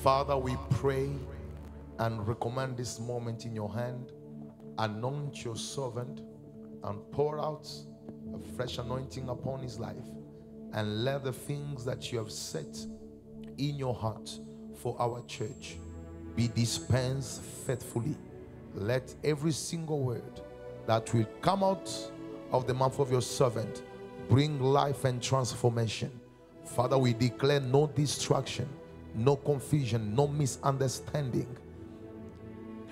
Father, we pray and recommend this moment in your hand. Anoint your servant and pour out a fresh anointing upon his life, and let the things that you have set in your heart for our church be dispensed faithfully. Let every single word that will come out of the mouth of your servant bring life and transformation. Father, we declare no distraction, no confusion, no misunderstanding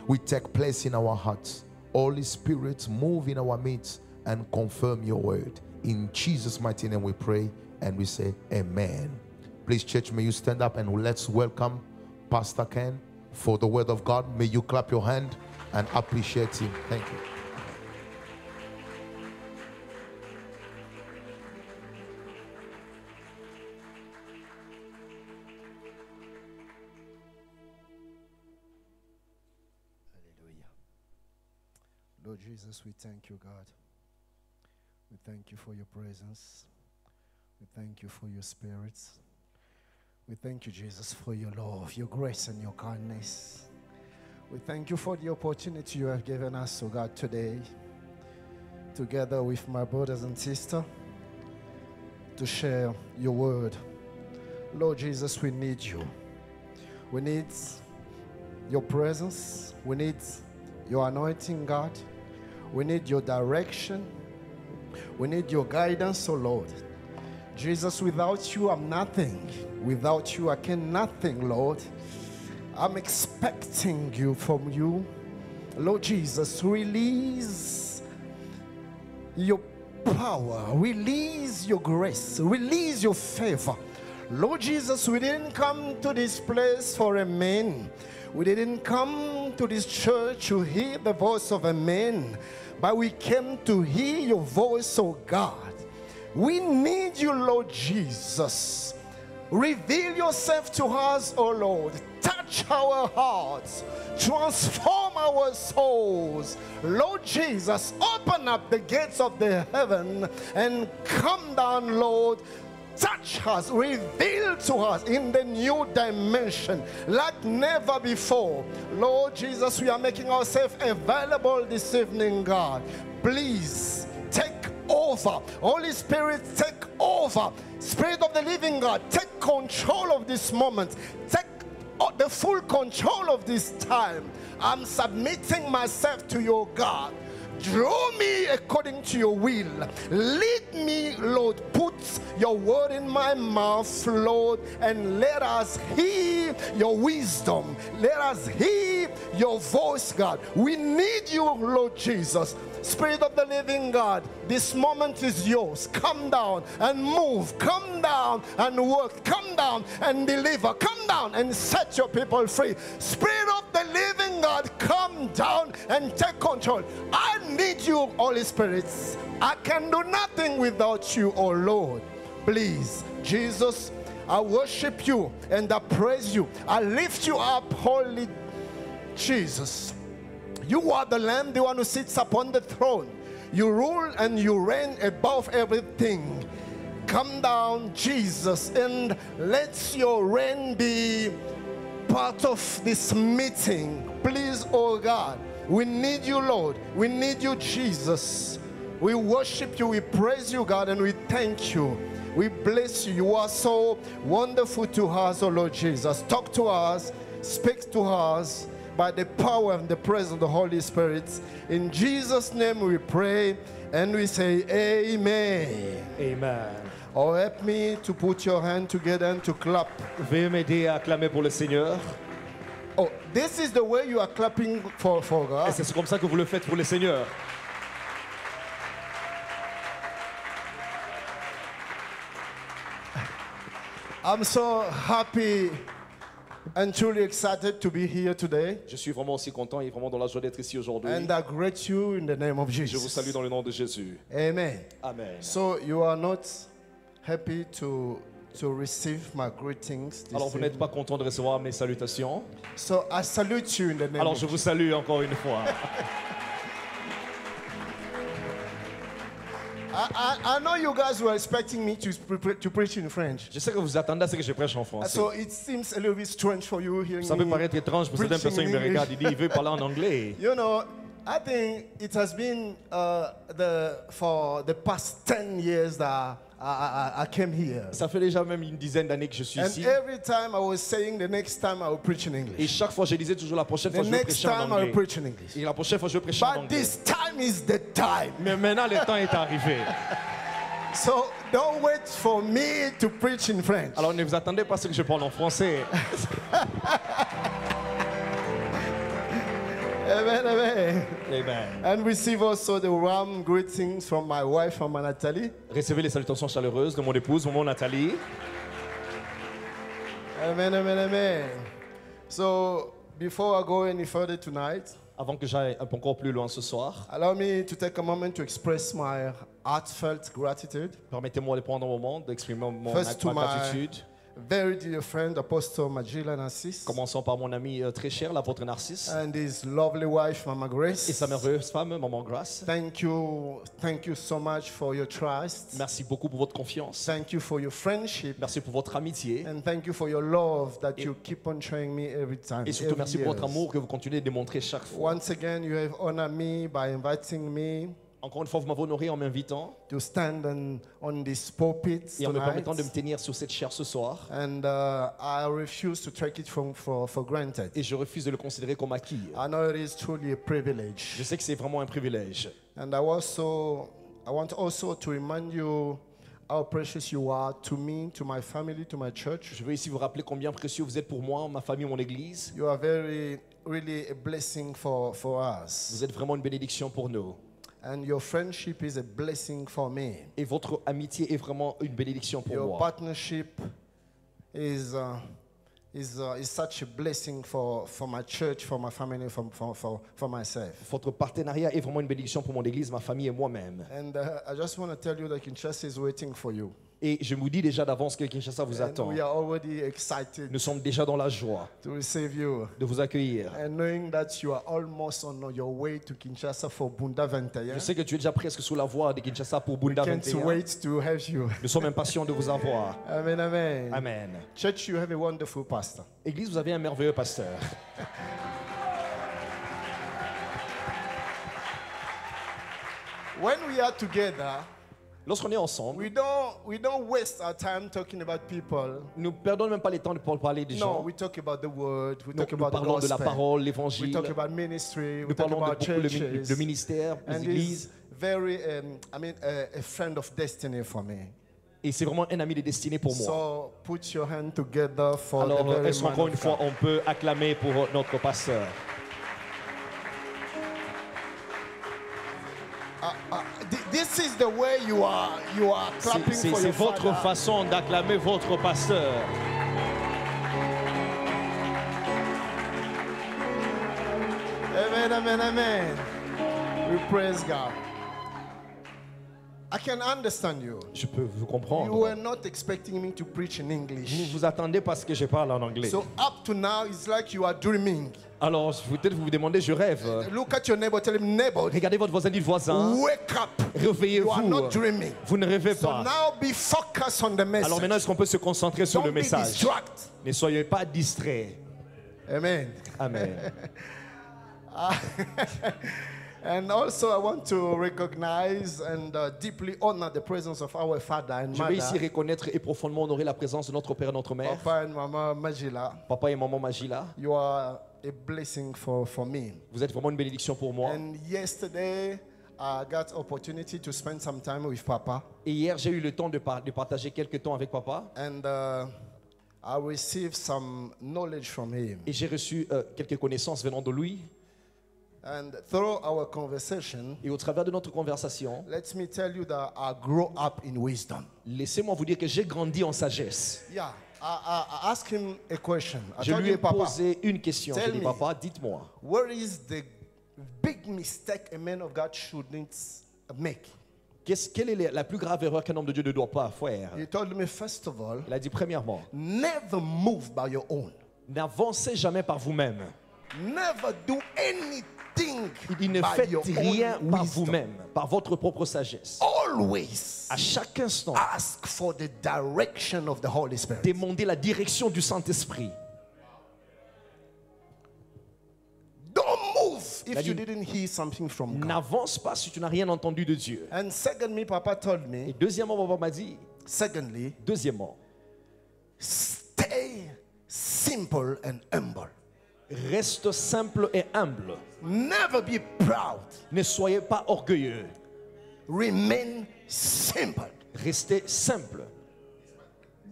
will take place in our hearts. Holy Spirit, move in our midst and confirm your word. In Jesus' mighty name we pray and we say amen. Please, church, may you stand up and let's welcome Pastor Ken for the word of God. May you clap your hand and appreciate him. Thank you. Lord Jesus, we thank you, God. We thank you for your presence. We thank you for your spirit. We thank you, Jesus, for your love, your grace, and your kindness. We thank you for the opportunity you have given us, oh God, today, together with my brothers and sisters, to share your word. Lord Jesus, we need you. We need your presence. We need your anointing, God. We need your direction. We need your guidance, oh Lord. Jesus, without you, I'm nothing. Without you, I can nothing, Lord. I'm expecting you from you. Lord Jesus, release your power. Release your grace. Release your favor. Lord Jesus, we didn't come to this place for a man. We didn't come to this church to hear the voice of a man, but we came to hear your voice, oh God. We need you, Lord Jesus. Reveal yourself to us, oh Lord. Touch our hearts. Transform our souls. Lord Jesus, open up the gates of the heaven and come down, Lord. Touch us, reveal to us in the new dimension like never before. Lord Jesus, we are making ourselves available this evening, God. Please take over. Holy Spirit, take over. Spirit of the living God, take control of this moment. Take the full control of this time. I'm submitting myself to your God. Draw me according to your will. Lead me, Lord. Put your word in my mouth, Lord, and let us hear your wisdom. Let us hear your voice, God. We need you, Lord Jesus. Spirit of the living God, this moment is yours. Come down and move. Come down and work. Come down and deliver. Come down and set your people free. Spirit of the living God, come down and take control. I need you, Holy Spirit. I can do nothing without you, oh Lord. Please, Jesus, I worship you and I praise you. I lift you up, Holy Jesus. You are the Lamb, the one who sits upon the throne. You rule and you reign above everything. Come down, Jesus, and let your reign be part of this meeting. Please, oh God, we need you, Lord. We need you, Jesus. We worship you, we praise you, God, and we thank you. We bless you. You are so wonderful to us, oh Lord Jesus. Talk to us, speak to us by the power and the presence of the Holy Spirit. In Jesus' name we pray and we say amen. Amen. Or help me to put your hand together and to clap. Veuillez m'aider à acclamer pour le Seigneur. Oh, this is the way you are clapping for God. Et c'est comme ça que vous le faites pour le Seigneur. I'm so happy and truly excited to be here today. Je suis vraiment aussi content et vraiment dans la joie d'être ici aujourd'hui. And I greet you in the name of Jesus. Je vous salue dans le nom de Jésus. Amen. Amen. So you are not happy to receive my greetings this Alors vous n'êtes pas content de recevoir mes salutations. So I salute you in the name Alors of je vous Jesus. salue encore une fois. I know you guys were expecting me to preach in French. Je sais que vous attendez à ce que je prêche en français. So it seems a little bit strange for you hearing Ça peut me. paraître étrange pour certaines personnes qui me regardent et disent il veut parler en anglais. You know, I think it has been for the past 10 years that I came here. Ça fait déjà même une dizaine d'années que je suis And ici. every time I was saying the next time I will preach in Et English. chaque fois, je disais toujours la prochaine fois, The je vais next prêcher en time I will anglais. preach in English. Et la prochaine fois, je vais prêcher en But anglais. this time is the time. Mais maintenant, le temps est arrivé. So don't wait for me to preach in French. Alors ne vous attendez pas à ce que je parle en français. Amen, amen. Amen. And receive also the warm greetings from my wife, Mama Nathalie. Recevez les salutations chaleureuses de mon épouse, maman Nathalie. Amen, amen, amen. So before I go any further tonight, Avant que j'aille un peu encore plus loin ce soir, allow me to take a moment to express my heartfelt gratitude. permettez-moi de prendre un moment d'exprimer ma First to my gratitude. very dear friend, Apostle Magila Narcisse, Commençons par mon ami très cher, l'apôtre Narcisse, and his lovely wife, Mama et sa Grace. merveilleuse femme, maman Grace. Thank you so much for your trust. Merci beaucoup pour votre confiance. Thank you for your friendship. Merci pour votre amitié. And thank you for your love that you keep on showing me every time. Et surtout, every merci pour votre years. amour que vous continuez de démontrer chaque fois. Once again, you have honored me by inviting me Encore une fois, vous m'avez honoré en m'invitant to stand on this pulpit et en me tonight. permettant de me tenir sur cette chair ce soir. And I refuse to take it for granted. Et je refuse de le considérer comme acquis. I know it is truly a privilege. Je sais que c'est vraiment un privilège. And I want also to remind you how precious you are to me, to my family, to my church. Je veux ici vous rappeler combien précieux vous êtes pour moi, ma famille, mon église. You are really a blessing for us. Vous êtes vraiment une bénédiction pour nous. And your friendship is a blessing for me. Et votre amitié est vraiment une bénédiction pour Your moi. partnership is such a blessing for my church, for my family, for myself. Votre partenariat est vraiment une bénédiction pour mon église, ma famille et moi-même. And I just want to tell you that Kinshasa is waiting for you. Et je vous dis déjà d'avance que Kinshasa vous And attend. we are already excited Nous sommes déjà dans la joie to receive you. de vous accueillir. And knowing that you are almost on your way to Kinshasa for Bunda 21. Je sais que tu es déjà presque sur la voie de Kinshasa pour Bunda Can't 21. wait to have you. Nous sommes impatients de vous avoir. Amen, amen. Amen. Church, you have a wonderful pastor. Église, vous avez un merveilleux pasteur. When we are together, Lorsqu'on est ensemble, we don't waste our time talking about people. nous ne perdons même pas le temps de parler des No, gens. we talk about the word, we Nous, talk nous about the parlons de la gospel, parole, we l'évangile. talk about ministry, we Nous talk parlons de about beaucoup le churches. ministère, les And églises. he's very, a friend of destiny for me. Et c'est vraiment un ami de destinée pour moi. So put your hand together for the Alors, very est-ce man qu'encore of une fois, God. on peut acclamer pour notre pasteur? This is the way you are clapping C'est for your votre father. façon d'acclamer votre pasteur. Amen, amen, amen. We praise God. I can understand you. Je peux vous You comprendre. were not expecting me to preach in Vous English. vous attendez parce que je parle en anglais. So up to now, it's like you are dreaming. Alors, peut-être vous vous demandez, je rêve. Look at your neighbor, tell him, neighbor, Regardez votre voisin, dites voisin. wake up. You are Réveillez-vous. not dreaming. Vous ne rêvez So pas. now be focused on the Alors message. maintenant, est-ce qu'on peut se concentrer sur Don't le be message? distracted. Ne soyez pas distraits. Amen. Amen. And also, I want to recognize and deeply honor the presence of our father and Je vais ici mother, reconnaître et profondément honorer la présence de notre père et notre mère, Papa and Mama Majila. papa et maman Magila. You are a blessing for me. Vous êtes vraiment une bénédiction pour moi. And yesterday, I got opportunity to spend some time with Papa. Et hier, j'ai eu le temps de partager quelques temps avec papa. And I received some knowledge from him. Et j'ai reçu quelques connaissances venant de lui. And through our conversation, Et au travers de notre conversation, let me tell you that I grew up in wisdom. laissez-moi vous dire que j'ai grandi en sagesse. Yeah, I asked him a question. I Je told lui ai him, Papa, posé une question. tell Je lui ai dit, me. papa, dites-moi, where is the big mistake a man of God shouldn't make? quelle est la plus grave erreur qu'un homme de Dieu ne doit pas faire? He told me, first of all, Il a dit, premièrement, never move by your own. n'avancez jamais par vous-même. Never do anything nothing Il ne by faites your rien own par wisdom. vous-même, par votre propre sagesse. Always À chaque instant, ask for the direction of the Holy Spirit. demandez la direction du Saint-Esprit. Don't move if C'est-à-dire, you didn't hear something from God. N'avance pas si tu n'as rien entendu de Dieu. And secondly, Papa told Et me, deuxièmement, papa m'a dit, deuxièmement, stay simple and humble. reste simple et humble. Never be proud. Ne soyez pas orgueilleux. Remain simple. Restez simple.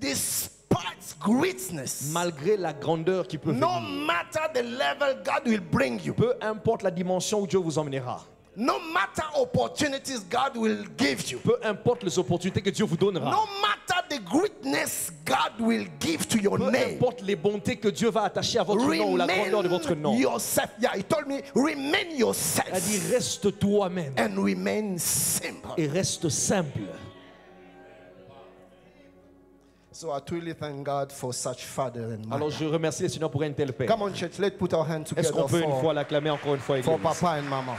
Despite greatness, Malgré la grandeur qui peut no venir. matter the level God will bring you, Peu importe la dimension où Dieu vous emmènera. no matter opportunities God will give you, Peu importe les opportunités que Dieu vous donnera. no matter the greatness God will give to your Peu name, importe les bontés que Dieu va attacher à votre nom ou la grandeur de votre nom. yourself. Yeah, he told me, remain Il a dit, yourself reste toi-même and remain simple. et reste simple. So I truly thank God for such father and mother. Alors je remercie le Seigneur pour un tel père. Come on, church, let's put our hands Est-ce together qu'on peut une fois for, l'acclamer encore une fois, for Église? Papa and Mama.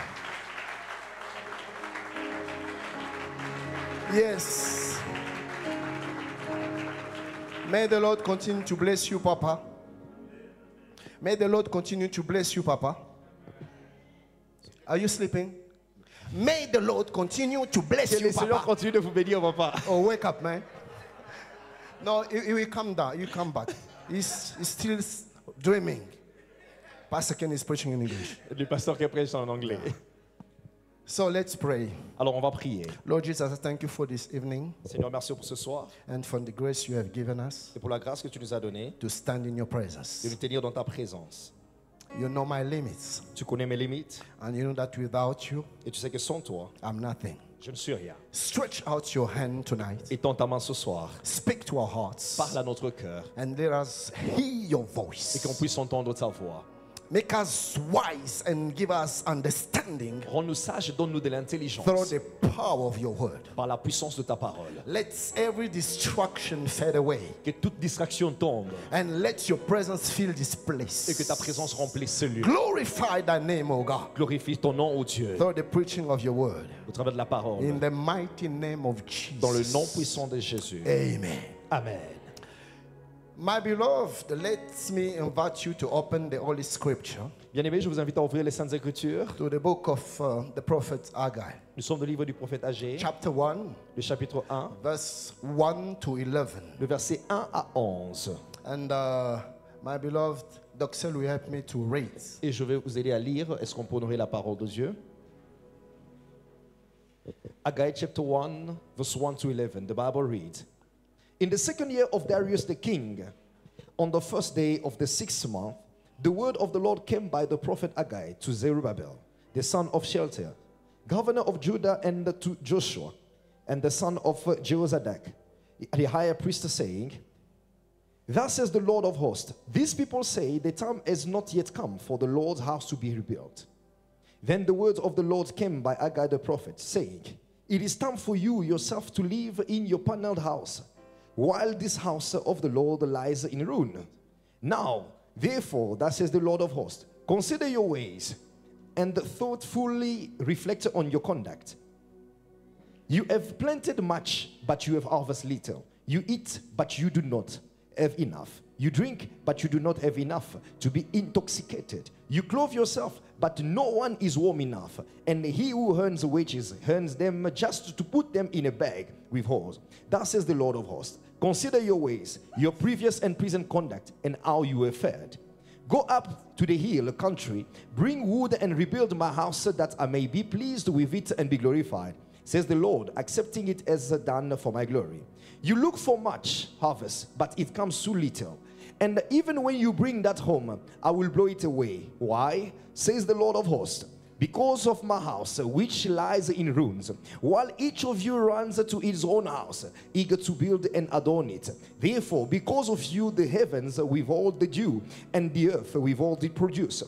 Yes. May the Lord continue to bless you, Papa. May the Lord continue to bless you, Papa. Are you sleeping? May the Lord continue to bless Que you, le Seigneur Papa. continue de vous bénir, papa. Oh, wake up, man. No, he will come down. You come back. He's still dreaming. Pastor Ken is preaching in English. Le pasteur qui prêche en anglais. So let's pray. Alors on va prier. Lord Jesus, I thank you for this evening Seigneur, merci pour ce soir and for the grace you have given us et pour la grâce que tu nous as donnée to stand in your de presence. nous tenir dans ta présence. You know my limits, Tu connais mes limites and you know that without you, et tu sais que sans toi, I'm nothing. je ne suis rien. Stretch out your hand tonight. Étends ta main ce soir, Speak to our hearts, parle à notre cœur and let us hear your et qu'on voice. puisse entendre ta voix. Make us wise and give us understanding Rends-nous sages, donne-nous de through l'intelligence the power of your word. par la puissance de ta parole. Let every distraction fade away, Que toute distraction tombe and let your presence fill this et que ta place. présence remplisse ce lieu. Glorify thy name, O God, Glorifie ton nom, ô Dieu, through the preaching of your word. au travers de la parole. In the mighty name of Dans le nom Jesus. puissant de Jésus. Amen. Amen. My beloved, let me invite you to open the Holy Scripture Bien-aimés, je vous invite à ouvrir les Saintes Écritures. to the book of the prophet Haggai, Nous sommes dans le livre du prophète Agé, chapter 1, le chapitre 1, verse 1 to 11. le verset 1 à 11. And my beloved, Doxel will help me to read. Et je vais vous aider à lire. Est-ce qu'on peut honorer la parole de Dieu? Haggai chapter 1, verse 1 to 11. The Bible reads, In the second year of Darius the king, on the first day of the 6th month, the word of the Lord came by the prophet Haggai to Zerubbabel, the son of Shealtiel, governor of Judah, and to Joshua, and the son of Jehozadak, the high priest, saying, Thus says the Lord of hosts, these people say the time has not yet come for the Lord's house to be rebuilt. Then the words of the Lord came by Haggai the prophet, saying, It is time for you yourself to live in your paneled house, while this house of the Lord lies in ruin. Now, therefore, thus says the Lord of hosts, consider your ways, and thoughtfully reflect on your conduct. You have planted much, but you have harvested little. You eat, but you do not have enough. You drink, but you do not have enough to be intoxicated. You clothe yourself, but no one is warm enough. And he who earns wages earns them just to put them in a bag with holes. Thus says the Lord of hosts, consider your ways, your previous and present conduct, and how you have fared. Go up to the hill country, bring wood and rebuild my house, that I may be pleased with it and be glorified, says the Lord, accepting it as done for my glory. You look for much harvest, but it comes too little. And even when you bring that home, I will blow it away. Why? Says the Lord of hosts. Because of my house, which lies in ruins, while each of you runs to his own house, eager to build and adorn it. Therefore, because of you, the heavens with all the dew, and the earth with all the produce.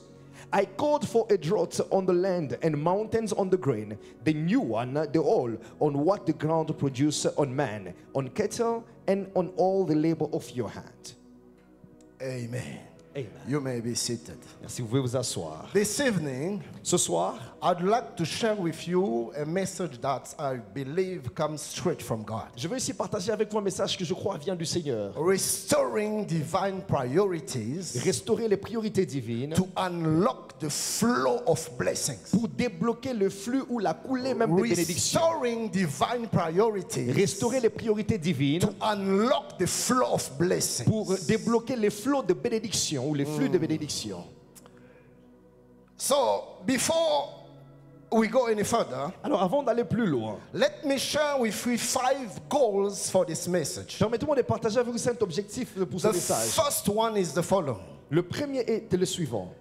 I called for a drought on the land and mountains on the grain, the new one, the all, on what the ground produces, on man, on cattle, and on all the labor of your hand. Amen. Amen. You may be seated. Merci, vous pouvez vous asseoir. This evening, Ce soir, I'd like to share with you a message that I believe comes straight from God. je veux ici partager avec vous un message que je crois vient du Seigneur. Restoring divine priorities Restaurer les priorités divines to unlock the flow of blessings. pour débloquer le flux ou la coulée même des bénédictions. Restoring divine priorities Restaurer les priorités divines to unlock the flow of blessings. pour débloquer les flots de bénédictions ou les flux de bénédictions. So, before we go any further, Alors avant d'aller plus loin, let me share with you 5 goals for this message. permettez-moi de partager avec vous 5 objectifs pour ce The message. first one is the following. Le premier est le suivant.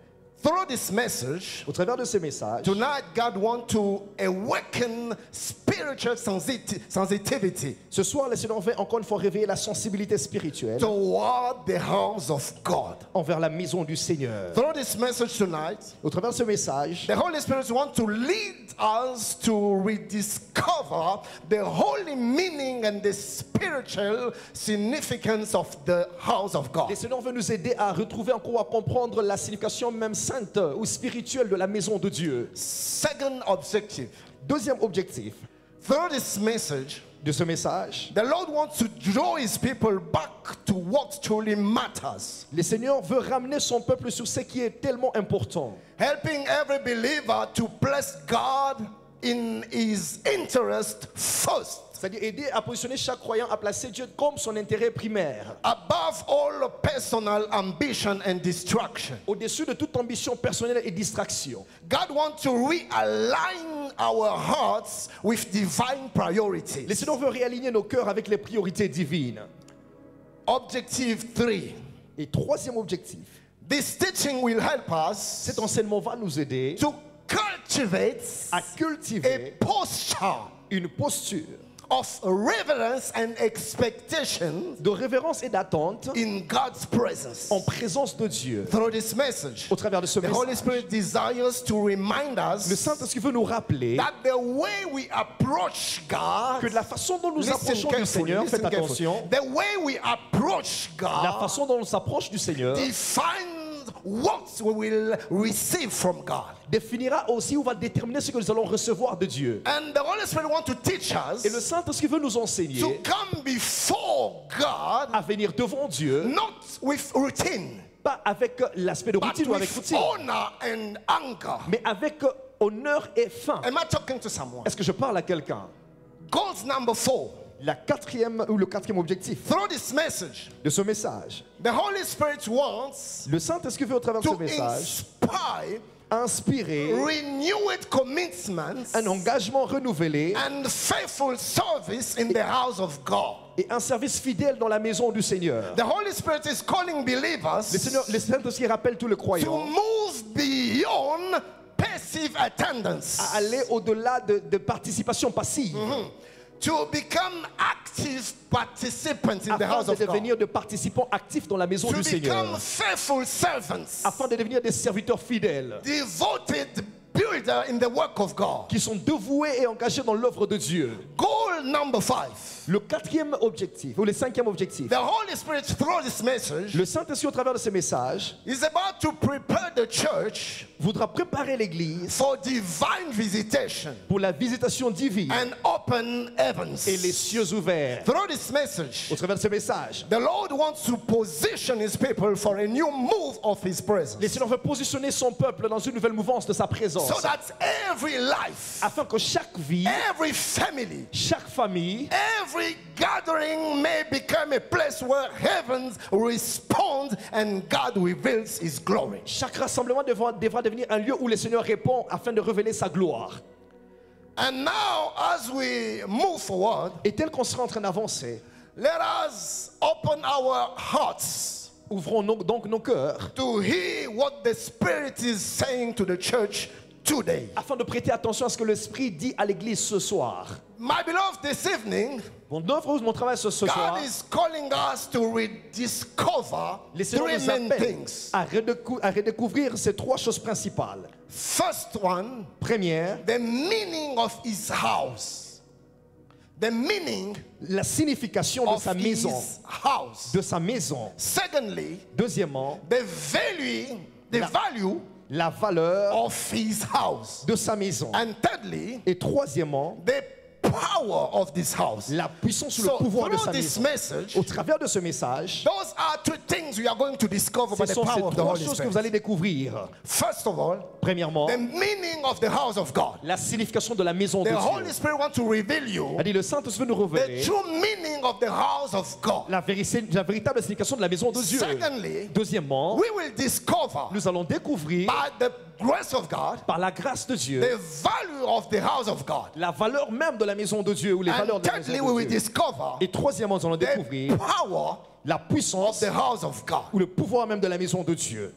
Through this message, Au travers de ce message, tonight God wants to awaken spiritual sensitivity ce soir, le Seigneur veut encore une fois réveiller la sensibilité spirituelle toward the house of God. envers la maison du Seigneur. Through this message tonight, Au travers de ce message, the Holy Spirit wants to lead us to rediscover the holy meaning and the spiritual significance of the house of God. le Seigneur veut nous aider à retrouver encore, à comprendre la signification même sainte ou spirituelle de la maison de Dieu. Second objective, Deuxième objectif through this message, de ce message, the Lord wants to draw his people back to what truly matters, le Seigneur veut ramener son peuple sur ce qui est tellement important. helping every believer to place God in his interest first, C'est-à-dire aider à positionner chaque croyant à placer Dieu comme son intérêt primaire, above all personal ambition and distraction. au-dessus de toute ambition personnelle et distraction. God wants to realign our hearts with divine Le priorities. Seigneur veut réaligner nos cœurs avec les priorités divines. Objective 3. Et troisième objectif, This teaching will help us cet enseignement va nous aider to cultivate à a cultiver posture une posture of reverence and expectation de révérence et d'attente in God's presence. en présence de Dieu. Through this message, Au travers de ce the Holy message, Spirit desires to remind le us Saint-Esprit veut nous rappeler that the way we approach God, que de la façon dont nous listen approchons du carefully, Seigneur, listen faites carefully. attention, The way we approach la God façon dont on s'approche du Seigneur defines what we will receive from God. définira aussi ou va déterminer ce que nous allons recevoir de Dieu. And the Holy Spirit wants to teach us Et le Saint-Esprit veut nous to enseigner come before God à venir devant Dieu, not with routine, pas avec l'aspect de but routine ou avec with routine, honor and anger. mais avec honneur et faim. Am I talking to someone? Est-ce que je parle à quelqu'un? Goals number 4. Le quatrième objectif Through this message, de ce message, the Holy Spirit wants le Saint-Esprit veut au travers de ce to message inspire inspirer renewed commitments un engagement renouvelé and faithful service in the house of God. et un service fidèle dans la maison du Seigneur. The Holy Spirit is calling believers Le Saint-Esprit rappelle tous les to croyants move beyond passive attendance, à aller au-delà de participation passive, to become active participants in the house afin de of God, devenir des participants actifs dans la maison to du Seigneur, become faithful servants, afin de devenir des serviteurs fidèles devoted builder in the work of God. qui sont dévoués et engagés dans l'œuvre de Dieu. Goal number 5. Le quatrième objectif, ou le cinquième objectif, The Holy Spirit through this message le Saint-Esprit au travers de ce message is about to prepare the church voudra préparer l'Église for divine visitation pour la visitation divine and open heavens. et les cieux ouverts. Through this message, Au travers de ce message, the Lord wants to position his people for a new move of his le presence, Seigneur veut positionner son peuple dans une nouvelle mouvance de sa présence, so that every life, afin que chaque vie, every family, chaque famille, every gathering may become a place where heavens respond and God reveals his glory. chaque rassemblement devra devenir un lieu où le Seigneur répond afin de révéler sa gloire. And now, as we move forward, Et tel qu'on sera en train d'avancer, let us open our hearts ouvrons donc nos cœurs to hear what the Spirit is saying to the church today. afin de prêter attention à ce que l'Esprit dit à l'Église ce soir. My beloved, this evening, Mon travail ce soir, God is calling us to rediscover le Seigneur three nous main appelle things. à redécouvrir ces trois choses principales. First one, Première, the meaning of his house. the meaning la signification de of sa maison. his house. De sa maison. Secondly, Deuxièmement, the value la valeur of his house. de sa maison. And thirdly, Et troisièmement, the power of this house. la puissance ou So, le pouvoir de through sa this maison. message, Au travers de ce message, those are two things we are going to discover by ce the sont ces power of the trois Holy choses que Spirit. vous allez découvrir. First of all, Premièrement, the meaning of the house of God. la signification de la maison de The Dieu. Holy Spirit wants to reveal you A dit, le Saint-Esprit nous the révéler true meaning of the house of God. la véritable signification de la maison de Dieu. Secondly, Deuxièmement, we will discover nous allons découvrir by the grace of God par la grâce de Dieu the value of the house of God. la valeur même de la maison de Dieu ou les valeurs And de la thirdly, we maison will de Dieu. discover Et troisièmement, nous allons the découvrir power la of puissance the house of God. ou le pouvoir même de la maison de Dieu.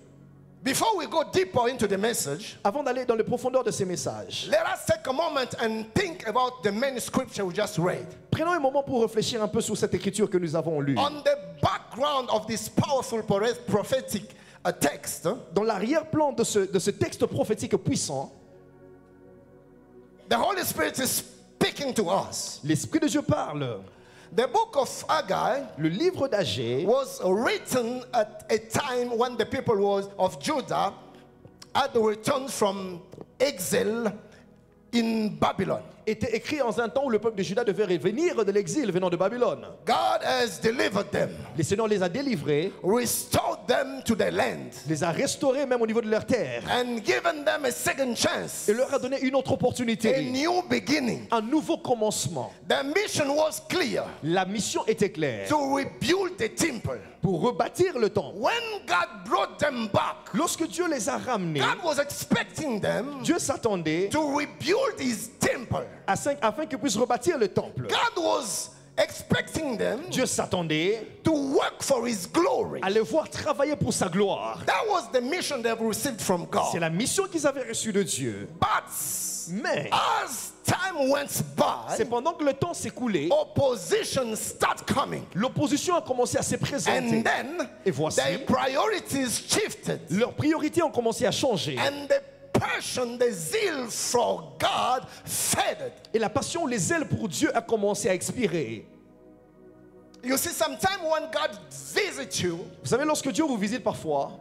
Before we go deeper into the message, Avant d'aller dans les profondeurs de ces messages, let us take a moment and think about the main scripture we just read. prenons un moment pour réfléchir un peu sur cette écriture que nous avons lue. On the background of this powerful prophetic text, Dans l'arrière-plan de ce texte prophétique puissant, the Holy Spirit is speaking to us. l'Esprit de Dieu parle. The book of Haggai Le livre d'Agé was written at a time when the people of Judah had returned from exile in Babylon. était écrit en un temps où le peuple de Juda devait revenir de l'exil venant de Babylone. God has delivered them, Le Seigneur les a délivrés, restored them to their land, les a restaurés même au niveau de leur terre and given them a second chance, et leur a donné une autre a opportunité, new beginning. un nouveau commencement. The mission was clear: La mission était claire, to rebuild the temple. pour rebâtir le temple. When God brought them back, Lorsque Dieu les a ramenés, God was expecting them Dieu s'attendait to rebuild his temple. afin qu'ils puissent rebâtir le temple. God was expecting them Dieu s'attendait to work for his glory. à les voir travailler pour sa gloire. That was the mission they've received from C'est God. la mission qu'ils avaient reçue de Dieu. But Mais as time went c'est by, pendant que le temps s'écoulait, opposition start coming. l'opposition a commencé à se présenter. And then Et voici, their priorities shifted. leurs priorités ont commencé à changer. And the passion, the zeal for God faded. Et la passion, les ailes pour Dieu a commencé à expirer. You see, sometimes when God visits you, Vous savez, lorsque Dieu vous visite parfois,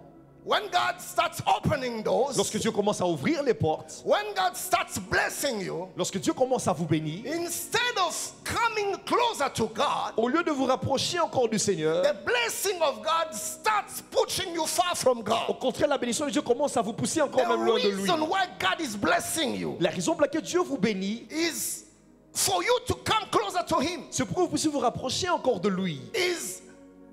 when God starts opening doors, lorsque Dieu commence à ouvrir les portes, when God starts blessing you, lorsque Dieu commence à vous bénir, instead of coming closer to God, au lieu de vous rapprocher encore du Seigneur, the blessing of God starts pushing you far from au God. contraire, la bénédiction de Dieu commence à vous pousser encore même The loin de lui. reason why God is blessing you La raison pour laquelle Dieu vous bénit, is for you to come closer to Him, c'est pour que vous puissiez vous rapprocher encore de lui. is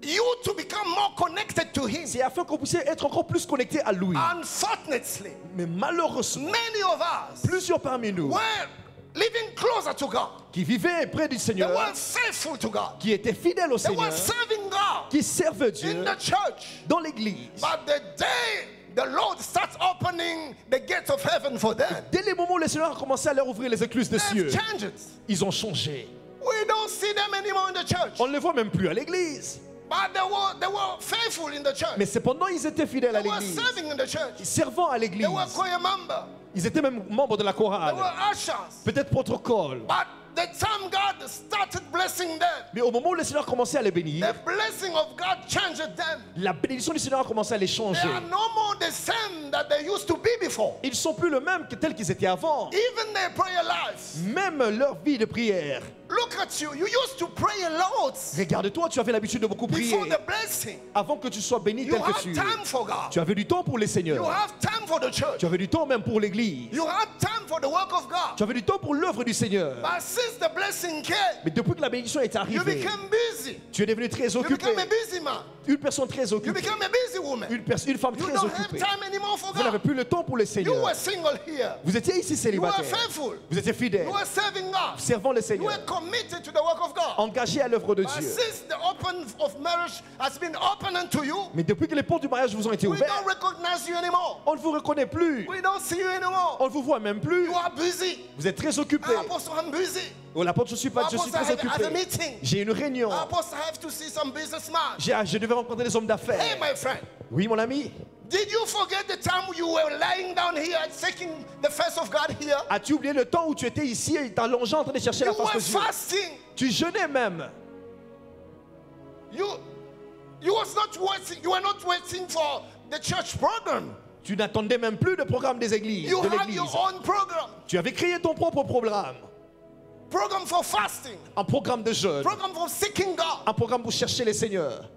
you to become more connected to Him. C'est afin que vous puissiez être encore plus connecté à lui. Unfortunately, Mais malheureusement, many of us plusieurs parmi nous were living closer to God. qui vivaient près du They Seigneur, were faithful to God. qui étaient fidèles au They Seigneur, were serving God qui servent Dieu in the church. dans l'église. But the day the Lord starts opening the gates of heaven for them, Dès les moments où le Seigneur a commencé à leur ouvrir les écluses des cieux, they've changed. ils ont changé. We don't see them anymore in the church. On ne les voit même plus à l'église. But they were faithful in the church. Mais cependant, ils étaient fidèles à They were l'église. serving in the church. Servant à They l'église. were choir member. Ils étaient même membres de la They chorale. were ushers. Peut-être protocole. But the time God started blessing them, Mais au moment où le Seigneur a commencé à les bénir, the blessing of God changed them. la bénédiction du Seigneur a commencé à les They changer. are no more the same that they used to be before. Ils ne sont plus le même que tels qu'ils étaient avant. Even their prayer life. Même leur vie de prière. Look at you. You used to pray a lot Regarde-toi, tu avais l'habitude de beaucoup prier. before the blessing. Avant que tu sois béni You tel que have tu es. time for God. Tu avais du temps pour les You seigneurs. have time for the church. Tu avais du temps même pour l'église. You have time for the work of God. Tu avais du temps pour l'œuvre du Seigneur. But since the blessing came, Mais depuis que la bénédiction est you arrivée, became busy. tu es devenu très You occupé. became a busy man. Une personne très You occupée. became a busy woman. Une femme You très don't have occupée. time anymore for Vous n'avez God. plus le temps pour les You seigneurs. were single here. Vous étiez ici You were célibataire. faithful. Vous étiez fidèle. You were serving God. Servant le You Seigneur. were committed to the work of God. Engagé à l'œuvre de But Dieu. since the open of marriage has been opened unto you, Mais depuis que les portes du mariage vous ont été we ouvertes, don't recognize you anymore. on ne vous reconnaît plus. We don't see you anymore. On ne vous voit même plus. You are busy. Vous êtes très occupé. Apostle, I'm busy. Oh, la porte, je suis Apostle, très I have a occupé. meeting. J'ai une réunion. Apostle, I have to see some businessman. Je devais rencontrer des hommes Hey, d'affaires. my friend, Oui, mon ami. Did you forget the time you were lying down here seeking the face of God here? As-tu oublié le temps où tu étais ici et t'allongeant en train de chercher la You face were de Dieu? fasting. Tu jeûnais même. You were not waiting for the church program. Tu n'attendais même plus le programme des églises. You de had l'église. your own program. Tu avais créé ton propre programme. Program for fasting. Un programme de jeûne. Program for seeking God. Un programme pour chercher les seigneurs.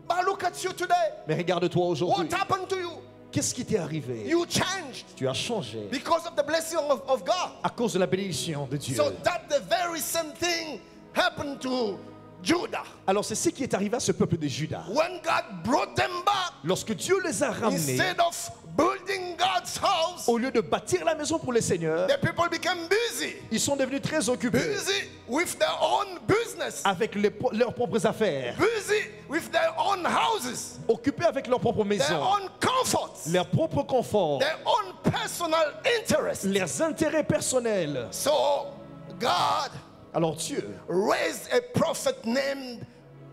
But look at you today. Mais regarde-toi aujourd'hui. What happened to you? Qu'est-ce qui t'est arrivé? You changed Tu as changé because of the blessing of God. à cause de la bénédiction de Dieu. So that the very same thing happened to Judah. Alors c'est ce qui est arrivé à ce peuple de Juda. When God brought them back, Lorsque Dieu les a ramenés, instead of building God's house, au lieu de bâtir la maison pour les seigneurs, the people became busy. ils sont devenus très occupés Busy with their own business. avec leurs propres affaires, Busy with their own houses. occupés avec leurs propres Their maisons, own comforts. leurs propres conforts, Their own personal interests. leurs intérêts personnels. So God Alors Dieu raised a prophet named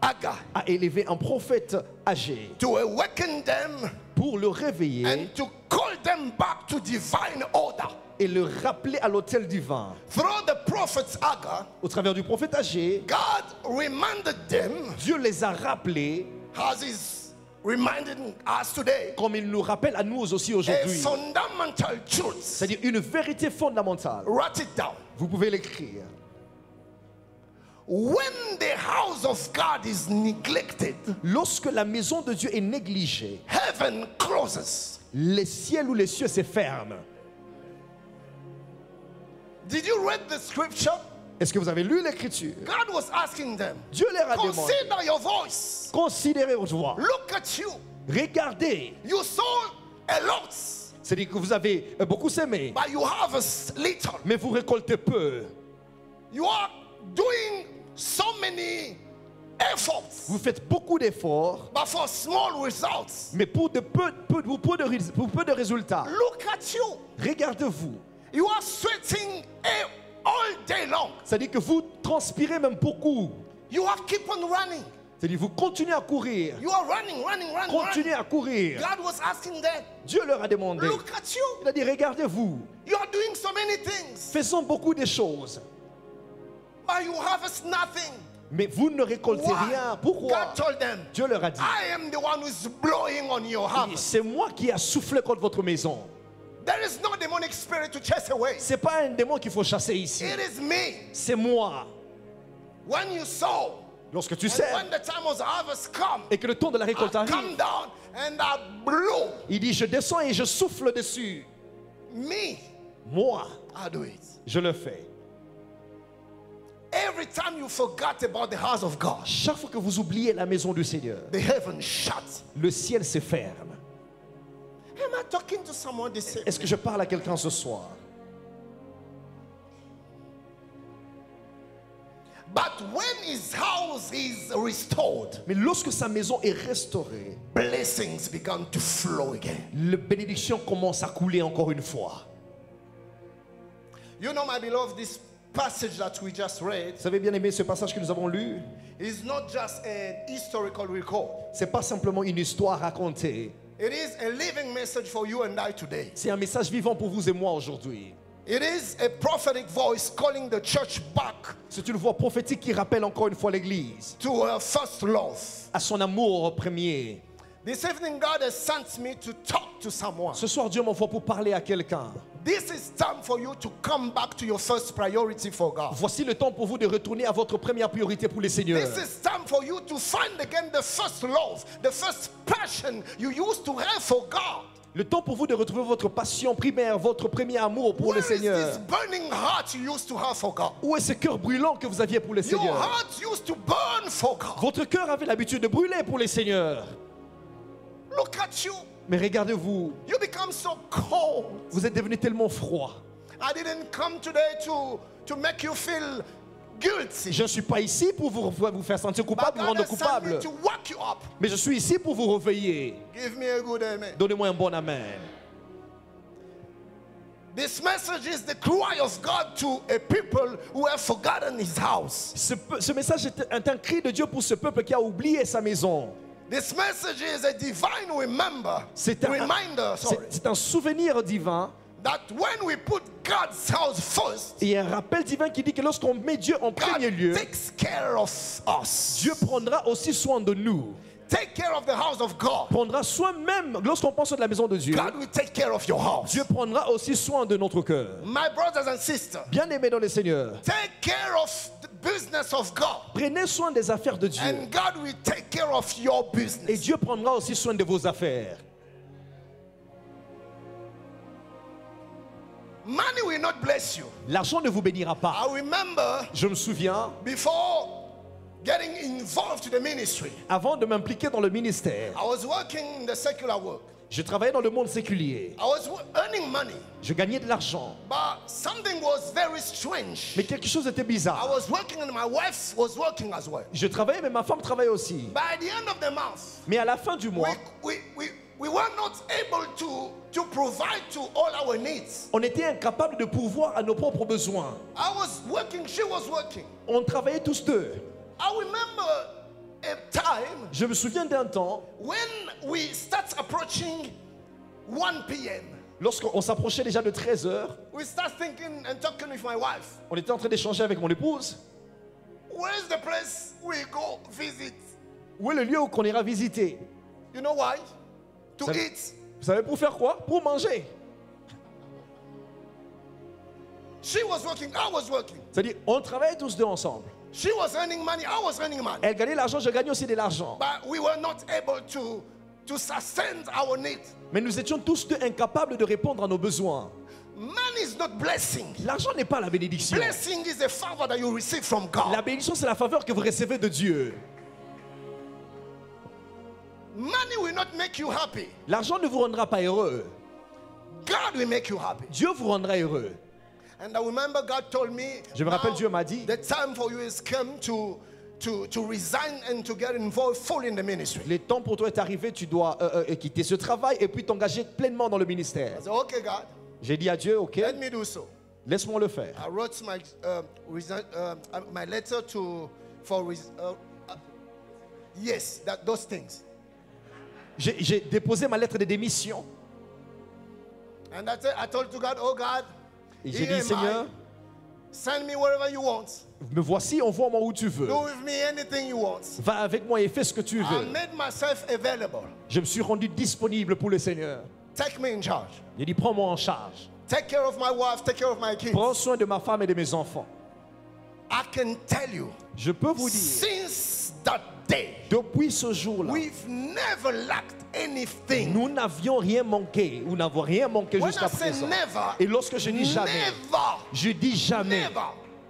Haggai a élevé un prophète âgé to awaken them pour le réveiller and to call them back to divine order. et le rappeler à l'autel divin. Through the prophet Haggai, Au travers du prophète âgé, God reminded them, Dieu les a rappelés as is reminding us today, comme il nous rappelle à nous aussi a aujourd'hui. fundamental truth. C'est-à-dire une vérité fondamentale. Write it down. Vous pouvez l'écrire. When the house of God is neglected, Lorsque la maison de Dieu est négligée, heaven closes. les ciels ou les cieux se ferment. Did you read the scripture? Est-ce que vous avez lu l'écriture? God was asking them, Dieu leur a demandé. consider your voice. Considérez votre voix. Look at you. Regardez. You sow a lot, C'est-à-dire que vous avez beaucoup semé, but you harvest little. mais vous récoltez peu. You are doing so many efforts, Vous faites beaucoup d'efforts, but for small results. mais pour peu de résultats. Look at you. Regardez-vous. You are sweating all day long. C'est-à-dire que vous transpirez même beaucoup. You are keep on running. C'est-à-dire que vous continuez à courir. You are running. Continuez à courir. God was asking them, Dieu leur a demandé. look at you. Il a dit, regardez-vous. You are doing so many things, Faisons beaucoup de choses, but you harvest nothing. mais vous ne récoltez Why? rien. Pourquoi? God told them, Dieu leur a dit, I am the one who's blowing on your harvest. c'est moi qui a soufflé contre votre maison. There is no demonic spirit to chase away. C'est pas un démon qu'il faut chasser ici. It is me. C'est moi. When you sow, Lorsque tu and sers when the time of harvest come, et que le temps de la récolte I arrive, come down and I blow. il dit, je descends et je souffle dessus. Me, Moi, I do it. je le fais. Every time you forgot about the house of God, Chaque fois que vous oubliez la maison du Seigneur, the heaven shuts. le ciel se ferme. Am I talking to someone this evening? Est-ce que je parle à quelqu'un ce soir? But when his house is restored, Mais lorsque sa maison est restaurée, blessings began to flow again. la bénédiction commence à couler encore une fois. You know, my beloved, this passage that we just read Vous avez bien aimé ce passage que nous avons lu? is not just an historical record. C'est pas simplement une histoire racontée. It is a living message for you and I today. C'est un message vivant pour vous et moi aujourd'hui. It is a prophetic voice calling the church back C'est une voix prophétique qui rappelle encore une fois l'Église to her first love. à son amour premier. This evening, God has sent me to talk to someone. Ce soir, Dieu m'envoie pour parler à quelqu'un. This is time for you to come back to your first priority for God. Voici le temps pour vous de retourner à votre première priorité pour les seigneurs. This is time for you to find again the first love, the first passion you used to have for God. Le temps pour vous de retrouver votre passion primaire, votre premier amour pour Where le is Seigneur. this burning heart you used to have for God? Où est ce cœur brûlant que vous aviez pour le Your Seigneur? heart used to burn for God. Votre cœur avait l'habitude de brûler pour les seigneurs. Look at you. Mais regardez-vous, You become so cold. vous êtes devenu tellement froid. I didn't come today to make you feel guilty. Je ne suis pas ici pour vous faire sentir But coupable, vous God rendre has sent coupable. me to wake you up. Mais je suis ici pour vous réveiller. Give me a good amen. Donnez-moi un bon amen. This message is the cry of God to a people who have forgotten his house. Ce message est un cri de Dieu pour ce peuple qui a oublié sa maison. This message is a divine reminder, C'est un souvenir divin that when we put God's house first, et un rappel divin qui dit que lorsqu'on met Dieu en premier lieu, God takes care of us. Dieu prendra aussi soin de nous. Take care of the house of God. Prendra soin même lorsqu'on pense de la maison de Dieu. God will take care of your house. Dieu prendra aussi soin de notre cœur. My brothers and sisters, Bien-aimés dans le Seigneur, take care of the business of God. prenez soin des affaires de Dieu. And God will take care of your Et business. Dieu prendra aussi soin de vos affaires. Money will not bless you. L'argent ne vous bénira pas. I remember Je me souviens, before getting involved to the ministry, avant de m'impliquer dans le ministère, I was working in the secular work. je travaillais dans le monde séculier. I was earning money, Je gagnais de l'argent. but something was very strange. Mais quelque chose était I bizarre. was working and my wife was working as well. Je travaillais, mais ma femme travaillait aussi. By the end of the month, Mais à la fin du mois, we were not able to provide to all our needs. on était incapable de pourvoir à nos propres besoins. I was working, she was working. On travaillait tous deux. I remember a time Je me souviens d'un temps, when we start approaching 1 p.m. lorsqu'on s'approchait déjà de 13 heures, We start thinking and talking with my wife. on était en train d'échanger avec mon épouse. Where's the place we go visit? Où est le lieu qu'on ira visiter? You know why? To Ça- eat. Vous savez pour faire quoi? Pour manger. She was working, I was working. C'est-à-dire, on travaillait tous deux ensemble. She was earning money, I was earning money. Elle gagnait l'argent, je gagnais aussi de l'argent. But we were not able to sustain our needs. Mais nous étions tous deux incapables de répondre à nos besoins. Money is not blessing. L'argent n'est pas la bénédiction. Blessing is a favor that you receive from God. La bénédiction, c'est la faveur que vous recevez de Dieu. Money will not make you happy. L'argent ne vous rendra pas heureux. God will make you happy. Dieu vous rendra heureux. And I remember God told me, Je me rappelle, now Dieu m'a dit, the time for you is come to resign and to get involved fully in the ministry. le temps pour toi est arrivé, tu dois quitter ce travail et puis t'engager pleinement dans le ministère. I said, okay, God, J'ai dit à Dieu, ok, let me do so. laisse-moi le faire. I wrote my letter yes, those things. J'ai déposé ma lettre de démission And I told to God, oh God, et j'ai here dit, am Seigneur, I. Send me wherever you want. me voici, envoie-moi où tu veux. Do with me anything you want. Va avec moi et fais ce que tu I veux. made myself available. Je me suis rendu disponible pour le Seigneur. Take me in charge. J'ai dit, prends-moi en charge. Take care of my wife, take care of my kids. Prends soin de ma femme et de mes enfants. I can tell you, Je peux vous dire, since that day, depuis ce jour-là, we've never lacked anything. nous n'avions rien manqué. Nous n'avons rien manqué When jusqu'à I say présent. never, Et lorsque je dis jamais, never, je dis jamais. never.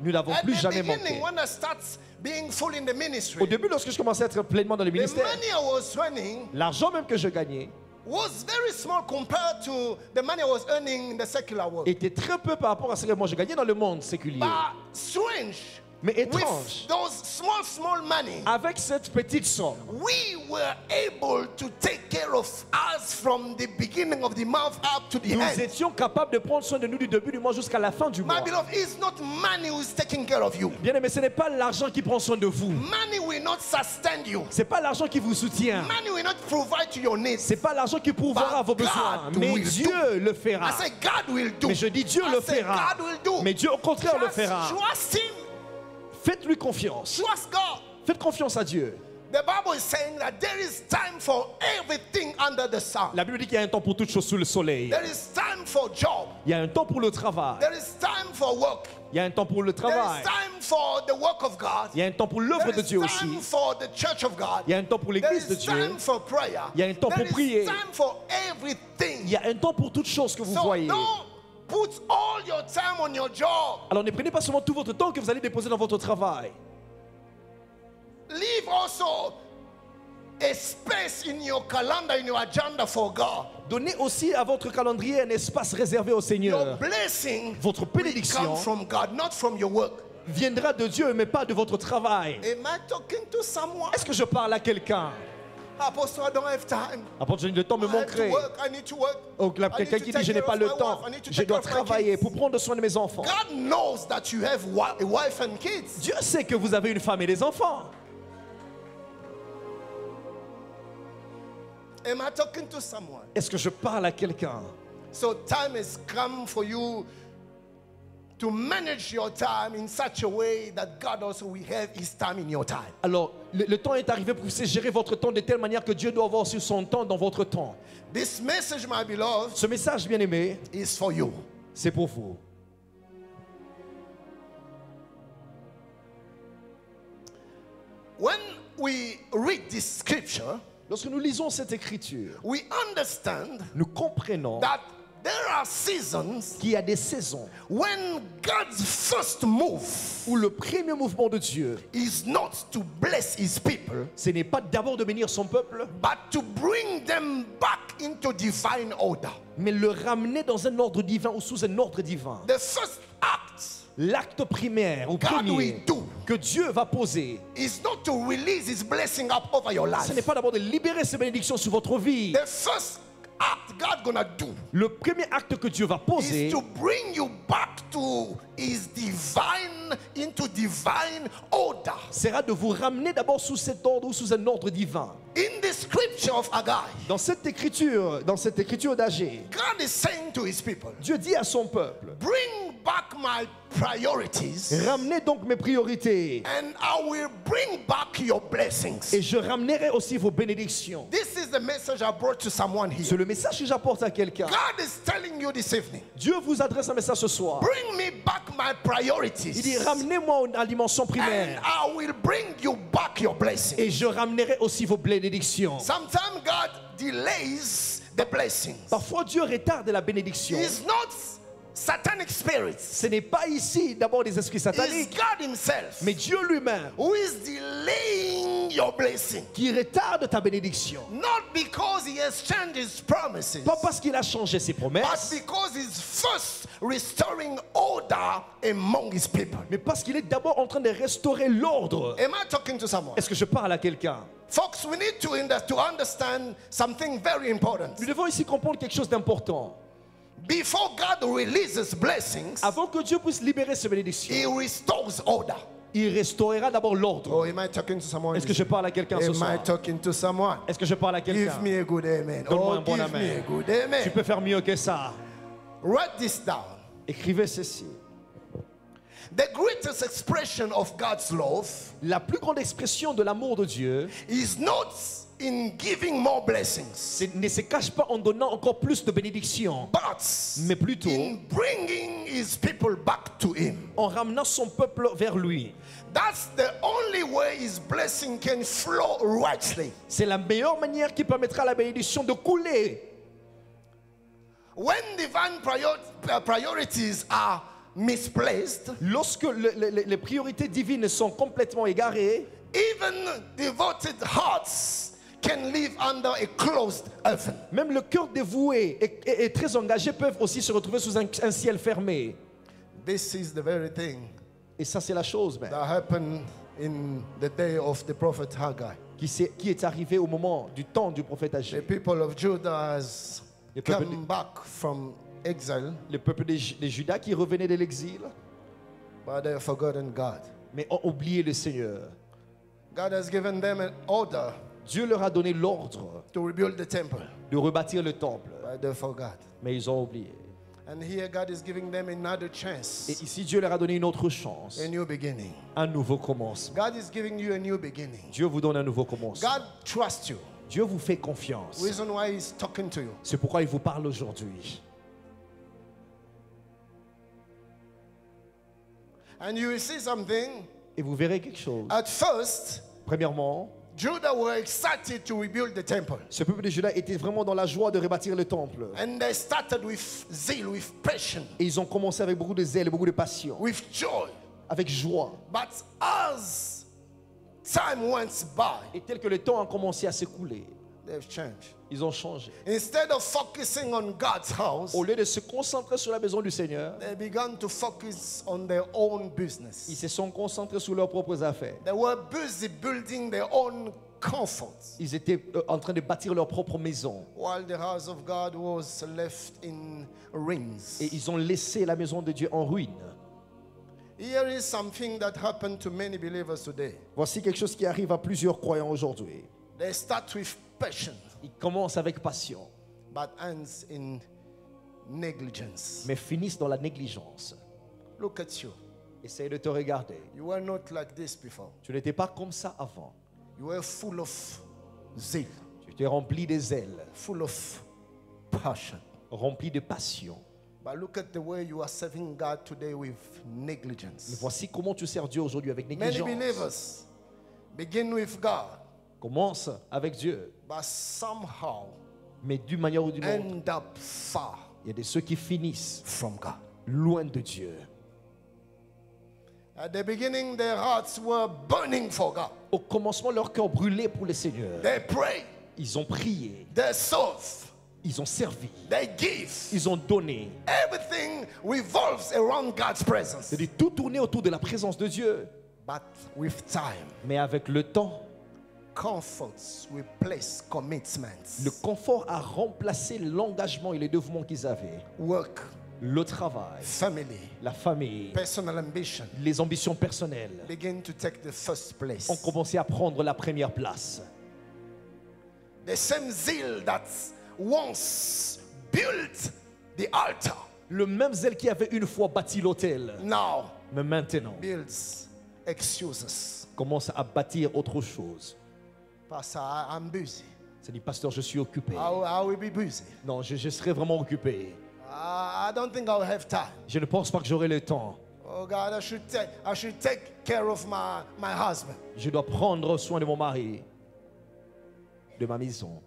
Nous n'avons At plus the jamais beginning, manqué. when I start being full in the Au ministry, début, lorsque je commençais à être pleinement dans le the ministère, money I was earning l'argent même que je gagnais was very small compared to the money I was earning in the secular world. était très peu par rapport à ce que moi je gagnais dans le monde séculier. But strange, Mais with étrange, those small money, avec cette petite somme, we were able to take care of us from the beginning of the month up to the nous end. étions capables de prendre soin de nous du début du mois jusqu'à la fin du My mois. beloved, it's not money who is taking care of you. Bien aimé, ce n'est pas l'argent qui prend soin de vous. Money will not sustain you. C'est pas l'argent qui vous soutient. Money will not provide to your needs. C'est pas l'argent qui pourvoira à vos But besoins. God Mais will Dieu le I fera. say God will do. Mais je dis Dieu I le say fera. God will do. Mais Dieu au contraire le Just fera. trust Him. Faites-lui confiance. Trust God. Faites confiance à Dieu. The Bible is saying that there is time for everything under the sun. La Bible dit qu'il y a un temps pour toutes choses sous le soleil. There is time for job. Il y a un temps pour le travail. There is time for work. Il y a un temps pour le There travail. is time for the work of God. Il y a un temps pour l'œuvre There de is Dieu time aussi. for the church of God. Il y a un temps pour There l'église de is Dieu. time for prayer. Il y a un temps There pour is prier. time for everything. Il y a un temps pour toutes choses que vous So voyez. don't put all your time on your job. Alors ne prenez pas seulement tout votre temps que vous allez déposer dans votre travail. Leave also a space in your calendar, in your agenda for God. Donnez aussi à votre calendrier un espace réservé au Your Seigneur. blessing Votre will bénédiction come from God, not from your work. viendra de Dieu, mais pas de votre travail. Am I talking to someone? Est-ce que je parle à quelqu'un? Apostle, I don't have time. Apôtre, le temps me I have to manquerait. work. I need to work. Oh, I need quelqu'un to qui take dit je n'ai care pas of le my temps, wife. I need to je take dois care of my travailler kids. pour prendre soin de mes enfants. God knows that you have a wife and kids. Dieu sait que vous avez une femme et des enfants. Am I talking to someone? Est-ce que je parle à quelqu'un? So time has come for you to manage your time in such a way that God also will have his time in your time. Alors, le temps est arrivé pour que vous puissiez gérer votre temps de telle manière que Dieu doit avoir aussi son temps dans votre temps. This message, my beloved, Ce message, bien aimé, is for you. c'est pour vous. When we read this scripture, Lorsque nous lisons cette écriture, we understand nous comprenons that there are seasons qu'il y a des saisons when God's first move où le premier mouvement de Dieu, is not to bless his people, ce n'est pas d'abord de bénir son peuple, but to bring them back into divine order. mais le ramener dans un ordre divin ou sous un ordre divin. The first act L'acte primaire ou God premier will do que Dieu va poser, is not to release his blessing up over your life. ce n'est pas d'abord de libérer ses bénédictions sur votre vie. The first act God gonna do Le premier acte que Dieu va poser, is to bring you back to his divine, into divine order. sera de vous ramener d'abord sous cet ordre ou sous un ordre divin. In the scripture of Haggai, Dans cette écriture d'Agé, God is saying to his people, Dieu dit à son peuple, bring back my priorities ramenez donc mes priorités and I will bring back your blessings. et je ramènerai aussi vos bénédictions. This is the message I brought to someone C'est here. le message que j'apporte à quelqu'un. God is telling you this evening, Dieu vous adresse un message ce soir. bring me back my Il dit, priorities ramenez-moi à la dimension and primaire I will bring you back your blessings. et je ramènerai aussi vos bénédictions. Sometimes God delays the blessings. Parfois Dieu retarde la bénédiction. It's not satanic spirits. Ce n'est pas ici d'abord des esprits It's sataniques, God himself mais Dieu lui-même who is delaying your blessing. qui retarde ta bénédiction. Not because he has changed his promises, Pas parce qu'il a changé ses but promesses, because he's first restoring order among his people. mais parce qu'il est d'abord en train de restaurer l'ordre. Am I talking to someone? Est-ce que je parle à quelqu'un? Folks, we need to understand something very important. Nous devons ici comprendre quelque chose d'important. Before God releases blessings, Avant que Dieu puisse libérer ses bénédictions, he restores order. il restaurera d'abord l'ordre. Oh, am I talking to someone? Est-ce que je parle à quelqu'un ce Am I soir? talking to someone? Est-ce que je parle à quelqu'un? Give me a good amen. Donne-moi Oh, un bon give me amen. a good Tu amen. peux faire mieux que ça. Write this down. Écrivez ceci. The greatest expression of God's love La plus grande expression de l'amour de Dieu is not in giving more blessings, ne se cache pas en donnant encore plus de bénédictions, but mais plutôt in bringing his people back to him. en ramenant son peuple vers lui. That's the only way his blessing can flow rightly. C'est la meilleure manière qui permettra à la bénédiction de couler. When divine priorities are misplaced, Lorsque les priorités divines sont complètement égarées, even devoted hearts can live under a closed heaven. même le cœur dévoué et très engagé peuvent aussi se retrouver sous un ciel fermé. This is the very thing Et ça, c'est la chose même that happened in the day of the prophet Haggai. qui est arrivée au moment du temps du prophète The Agé. people of Judah has Les peuples come back from exile, Le peuple des Judas qui revenait de l'exil, but they have forgotten God. mais ont oublié le Seigneur. God has given them an order Dieu leur a donné l'ordre to rebuild the temple, de rebâtir le temple, but they forgot. mais ils ont oublié. And here God is giving them another Et chance, ici, Dieu leur a donné une autre chance, a new beginning. un nouveau commencement. God is giving you a new beginning. Dieu vous donne un nouveau commencement. God trusts you. Dieu vous fait confiance. Reason why He's talking to you. C'est pourquoi il vous parle aujourd'hui. And you will see something. Et vous verrez quelque chose. At first, Premièrement, Judah were excited to rebuild the temple. ce peuple de Juda était vraiment dans la joie de rebâtir le temple. And they started with zeal, with passion, Et ils ont commencé avec beaucoup de zèle, beaucoup de passion, with joy. avec joie. But as time went by, Et tel que le temps a commencé à s'écouler, they've changed. ils ont changé. Instead of focusing on God's house, Au lieu de se concentrer sur la maison du Seigneur, they began to focus on their own ils business. se sont concentrés sur leurs propres affaires. They were busy building their own comforts, Ils étaient en train de bâtir leur propre maison. while the house of God was left in ruins. Et ils ont laissé la maison de Dieu en ruine. Here is something that happened to many believers today. Voici quelque chose qui arrive à plusieurs croyants aujourd'hui. They start with passion. Ils commencent avec passion, but ends in negligence. mais finissent dans la négligence. Look at you. Essaye de te regarder. You were not like this before. Tu n'étais pas comme ça avant. You were full of zeal, Tu t'es rempli des ailes, full of passion. rempli de passion. But look at the way you are serving God today with Mais negligence. voici comment tu sers Dieu aujourd'hui avec Many négligence. believers begin with God, Commence avec Dieu, but somehow mais d'une manière ou d'une autre, end up far il y a de ceux qui finissent from God. loin de Dieu. At the beginning, their hearts were burning for God. Au commencement, leur cœur brûlait pour le Seigneur. They pray, Ils ont prié, they serve, ils ont servi, they give. ils ont donné. Everything revolves around God's presence. C'est-à-dire tout tourner autour de la présence de Dieu. But with time, Mais avec le temps, comforts replace commitments. le confort a remplacé l'engagement et le dévouement qu'ils avaient. Work, Le travail, family, la famille, personal ambition les ambitions personnelles begin to take the first place. ont commencé à prendre la première place. The same zeal that once built the altar Le même zèle qui avait une fois bâti l'autel, now mais maintenant builds excuses. commence à bâtir autre chose. Pastor, I'm busy. C'est dit, pasteur, je suis occupé. I will be busy. Non, je serai vraiment occupé. I don't think I'll have time. Je ne pense pas que j'aurai le temps. Oh God, I should take care of my husband. Je dois prendre soin de mon mari, de ma maison.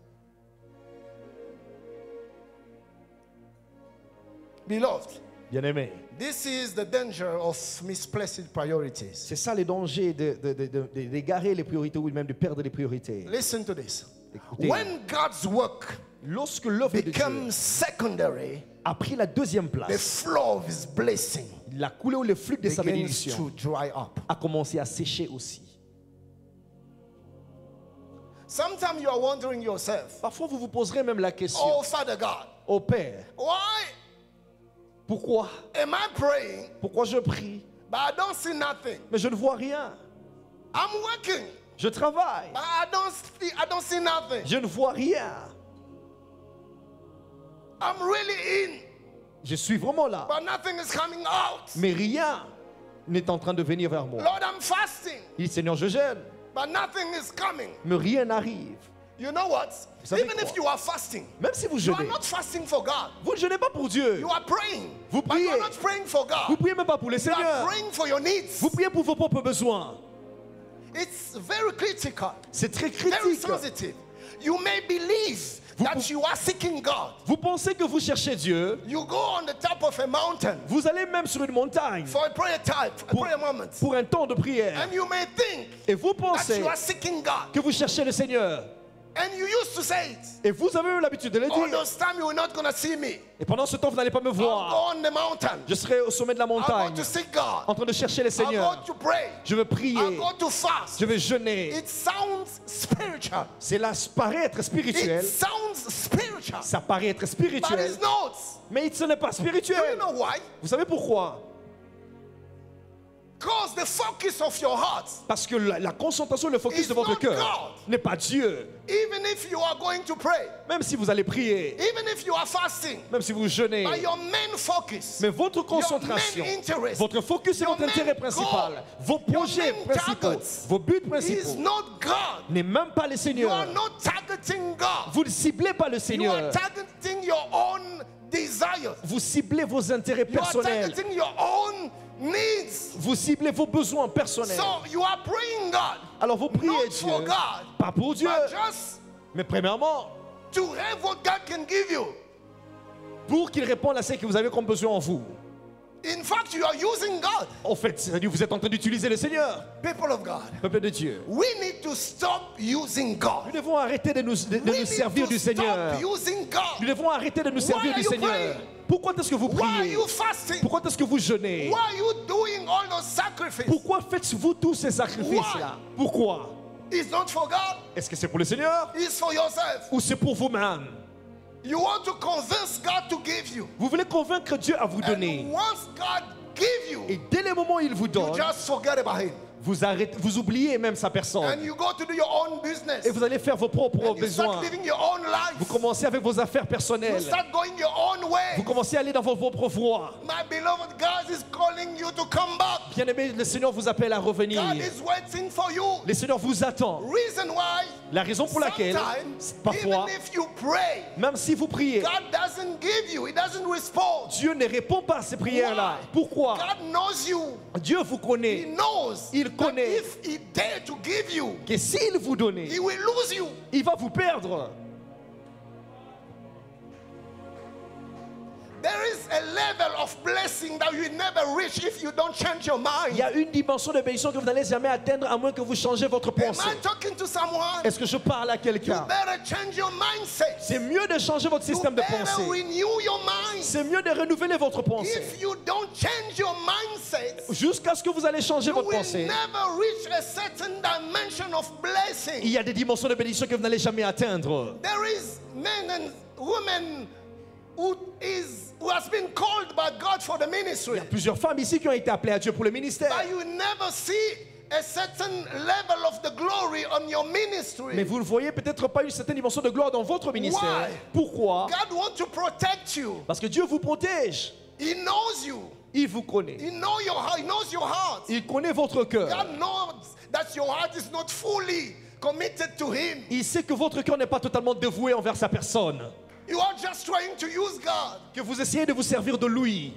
Beloved, Bien-aimé, this is the danger of misplaced priorities. c'est ça les dangers d'égarer les priorités ou même de perdre les priorités. Listen to this. Écoutez. When God's work Lorsque l'œuvre de Dieu becomes secondary, a pris la deuxième the place, flow of his blessing la coulée ou le flux de sa begins bénédiction to dry up. a commencé à sécher aussi. Sometimes you are wondering yourself, Parfois, vous vous poserez même la question, oh Father God, ô Père, why pourquoi? am I praying Pourquoi je prie, but I don't see nothing? mais je ne vois rien? I'm working Je travaille, but I don't see nothing. je ne vois rien. I'm really in Je suis vraiment là, but nothing is coming out. mais rien n'est en train de venir vers moi. Lord, I'm fasting Il dit, Seigneur, je gêne, but nothing is coming. mais rien n'arrive. You know what? savez Even quoi? if you are fasting, Même si vous you are jeûnez, not fasting for God. vous ne jeûnez pas pour Dieu. You are praying. Vous But you are priez. not praying for Vous God. priez même pas pour les You are seigneurs. praying for your needs. Vous priez pour vos propres besoins. It's very critical, C'est très very critique. sensitive. You may believe that you are seeking God. Vous pensez que vous cherchez Dieu. You go on the top of a mountain Vous allez même sur une montagne for a prayer time, a prayer moment. pour un temps de prière. And you may think Et vous that pensez you are seeking God. que vous cherchez le Seigneur. And you used to say it. Et vous avez eu l'habitude de le All dire. those time you were not going to see me. Et pendant ce temps, vous n'allez pas me I'll go voir. on the mountain. Je serai au sommet de la I'll go montagne to seek God. en train de chercher le I'll go Seigneur. to pray. Je veux I'll prier. go to fast. Je vais jeûner. It sounds spiritual. Cela paraît être It spirituel. sounds spiritual. Ça paraît être But spirituel. it's not. Mais ce n'est pas Do spirituel. you know why? Vous savez pourquoi? Because the focus of your heart, Parce que la concentration, le focus It's de votre not cœur God. n'est pas Dieu. even if you are going to pray, Même si vous allez prier, even if you are fasting, même si vous jeûnez, but your main focus, mais votre concentration, main interest, votre focus et your votre intérêt main principal, goal, vos projets main principaux, targets vos buts is principaux not God. n'est même pas le You Seigneur. are not targeting God. Vous ne ciblez pas le You are Seigneur. targeting your own desires. Vous ciblez vos intérêts You are personnels. targeting your own needs. Vous ciblez vos besoins personnels. So you are praying God, Alors vous priez not Dieu, for God, pas pour Dieu, but just mais premièrement, to have what God can give you. pour qu'il réponde à ce que vous avez comme besoin en vous. In fact, you are using God. En fait, c'est-à-dire vous êtes en train d'utiliser le Seigneur, People of God, peuple de Dieu. we need to stop using God. Nous devons arrêter de nous We need servir to du Seigneur. stop using God. Nous devons arrêter de nous servir are du you Seigneur. praying? Pourquoi est-ce que vous Why are priez? you fasting? Pourquoi est-ce que vous jeûnez? Why are you doing all those sacrifices? Pourquoi faites-vous tous ces sacrifices-là? Pourquoi? It's not for God, Est-ce que c'est pour le Seigneur it's for yourself. ou c'est pour vous-même? You want to convince God to give you. Vous voulez convaincre Dieu à vous donner. And once God gives you, Et dès le moment où il vous you donne, just forget about Him. vous oubliez même sa personne. And you go to do your own business. Et vous allez faire vos propres And you start besoins. living your own life. Vous commencez avec vos affaires You personnelles. start going your own way. Vous commencez à aller dans vos propres voies. My beloved, God is calling you to come back. Bien-aimé, le Seigneur vous appelle à revenir. God is waiting for you. Le Seigneur vous attend. Reason why, La raison pour laquelle, sometimes, parfois, even if you pray, même si vous priez, God doesn't give you, He doesn't respond. Dieu ne répond pas à ces prières-là. Why? Pourquoi? God knows you. Dieu vous He connaît. knows Il that connaît. if He dare to give you, Que s'il vous donne, He will lose you. il va vous perdre. There is a level of blessing that you never reach if you don't change your Il mind. y a une dimension de bénédiction que vous n'allez jamais atteindre à moins que vous changez votre Am pensée. I talking to someone? Est-ce que je parle à You quelqu'un? better change your mindset. C'est mieux de changer votre You système de better pensée. renew your mind. C'est mieux de renouveler votre pensée. If you don't change your mindset, Jusqu'à ce que vous allez changer you votre will pensée. never reach a certain dimension of Il blessing. y a des dimensions de bénédiction que vous n'allez jamais atteindre. There is men and women who has been called by God for the ministry, Plusieurs femmes ici qui ont été appelées à Dieu pour le ministère. but you never see a certain level of the glory on your ministry. Mais vous ne voyez peut-être pas une certaine dimension de gloire dans votre ministère. Why? Pourquoi? God wants to protect you. Parce que Dieu vous protège. He knows you. Il vous connaît. He knows your heart. He knows your heart. Il connaît votre cœur. God knows that your heart is not fully committed to Him. Il sait que votre cœur n'est pas totalement dévoué envers sa personne. You are just trying to use God. Que vous essayez de vous servir de lui.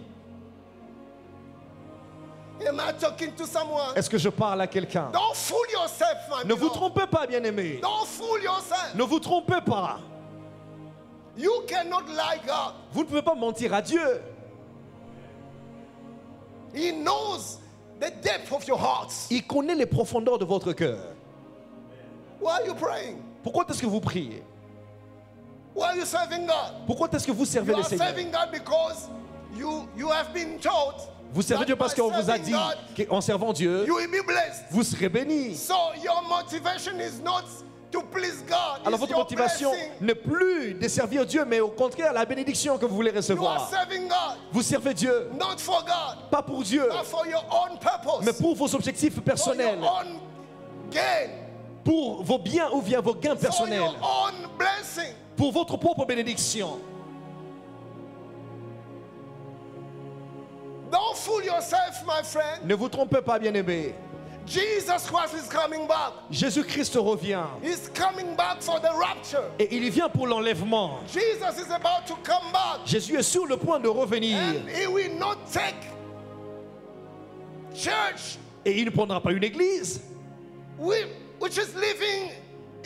Am I talking to someone? Est-ce que je parle à quelqu'un? Don't fool yourself, my Ne vous beloved. trompez pas, bien-aimé. Don't fool yourself. Ne vous trompez pas. You cannot lie God. Vous ne pouvez pas mentir à Dieu. He knows the depth of your hearts. Il connaît les profondeurs de votre cœur. Why are you praying? Pourquoi est-ce que vous priez? Why are you serving God? Pourquoi est-ce que vous servez You le are Seigneur? serving God because you have been taught Vous servez that Dieu parce by qu'on vous a serving dit God, qu'en servant Dieu, you will be blessed. vous serez bénis. So your motivation is not to please God. Alors It's votre your motivation blessing. n'est plus de servir Dieu, mais au contraire la bénédiction que vous voulez You are recevoir. serving God, Vous servez Dieu, not for God, pas pour Dieu, but for your own purpose, mais pour vos objectifs for your personnels, own gain, pour vos biens ou bien vos gains for personnels, your own blessing. pour votre propre bénédiction. Don't fool yourself, my friend. Ne vous trompez pas, bien-aimés. Jesus Christ is coming back. Jésus-Christ revient He's coming back for the rapture. et il vient pour l'enlèvement. Jesus is about to come back. Jésus est sur le point de revenir And He will not take church et il ne prendra pas une église which is living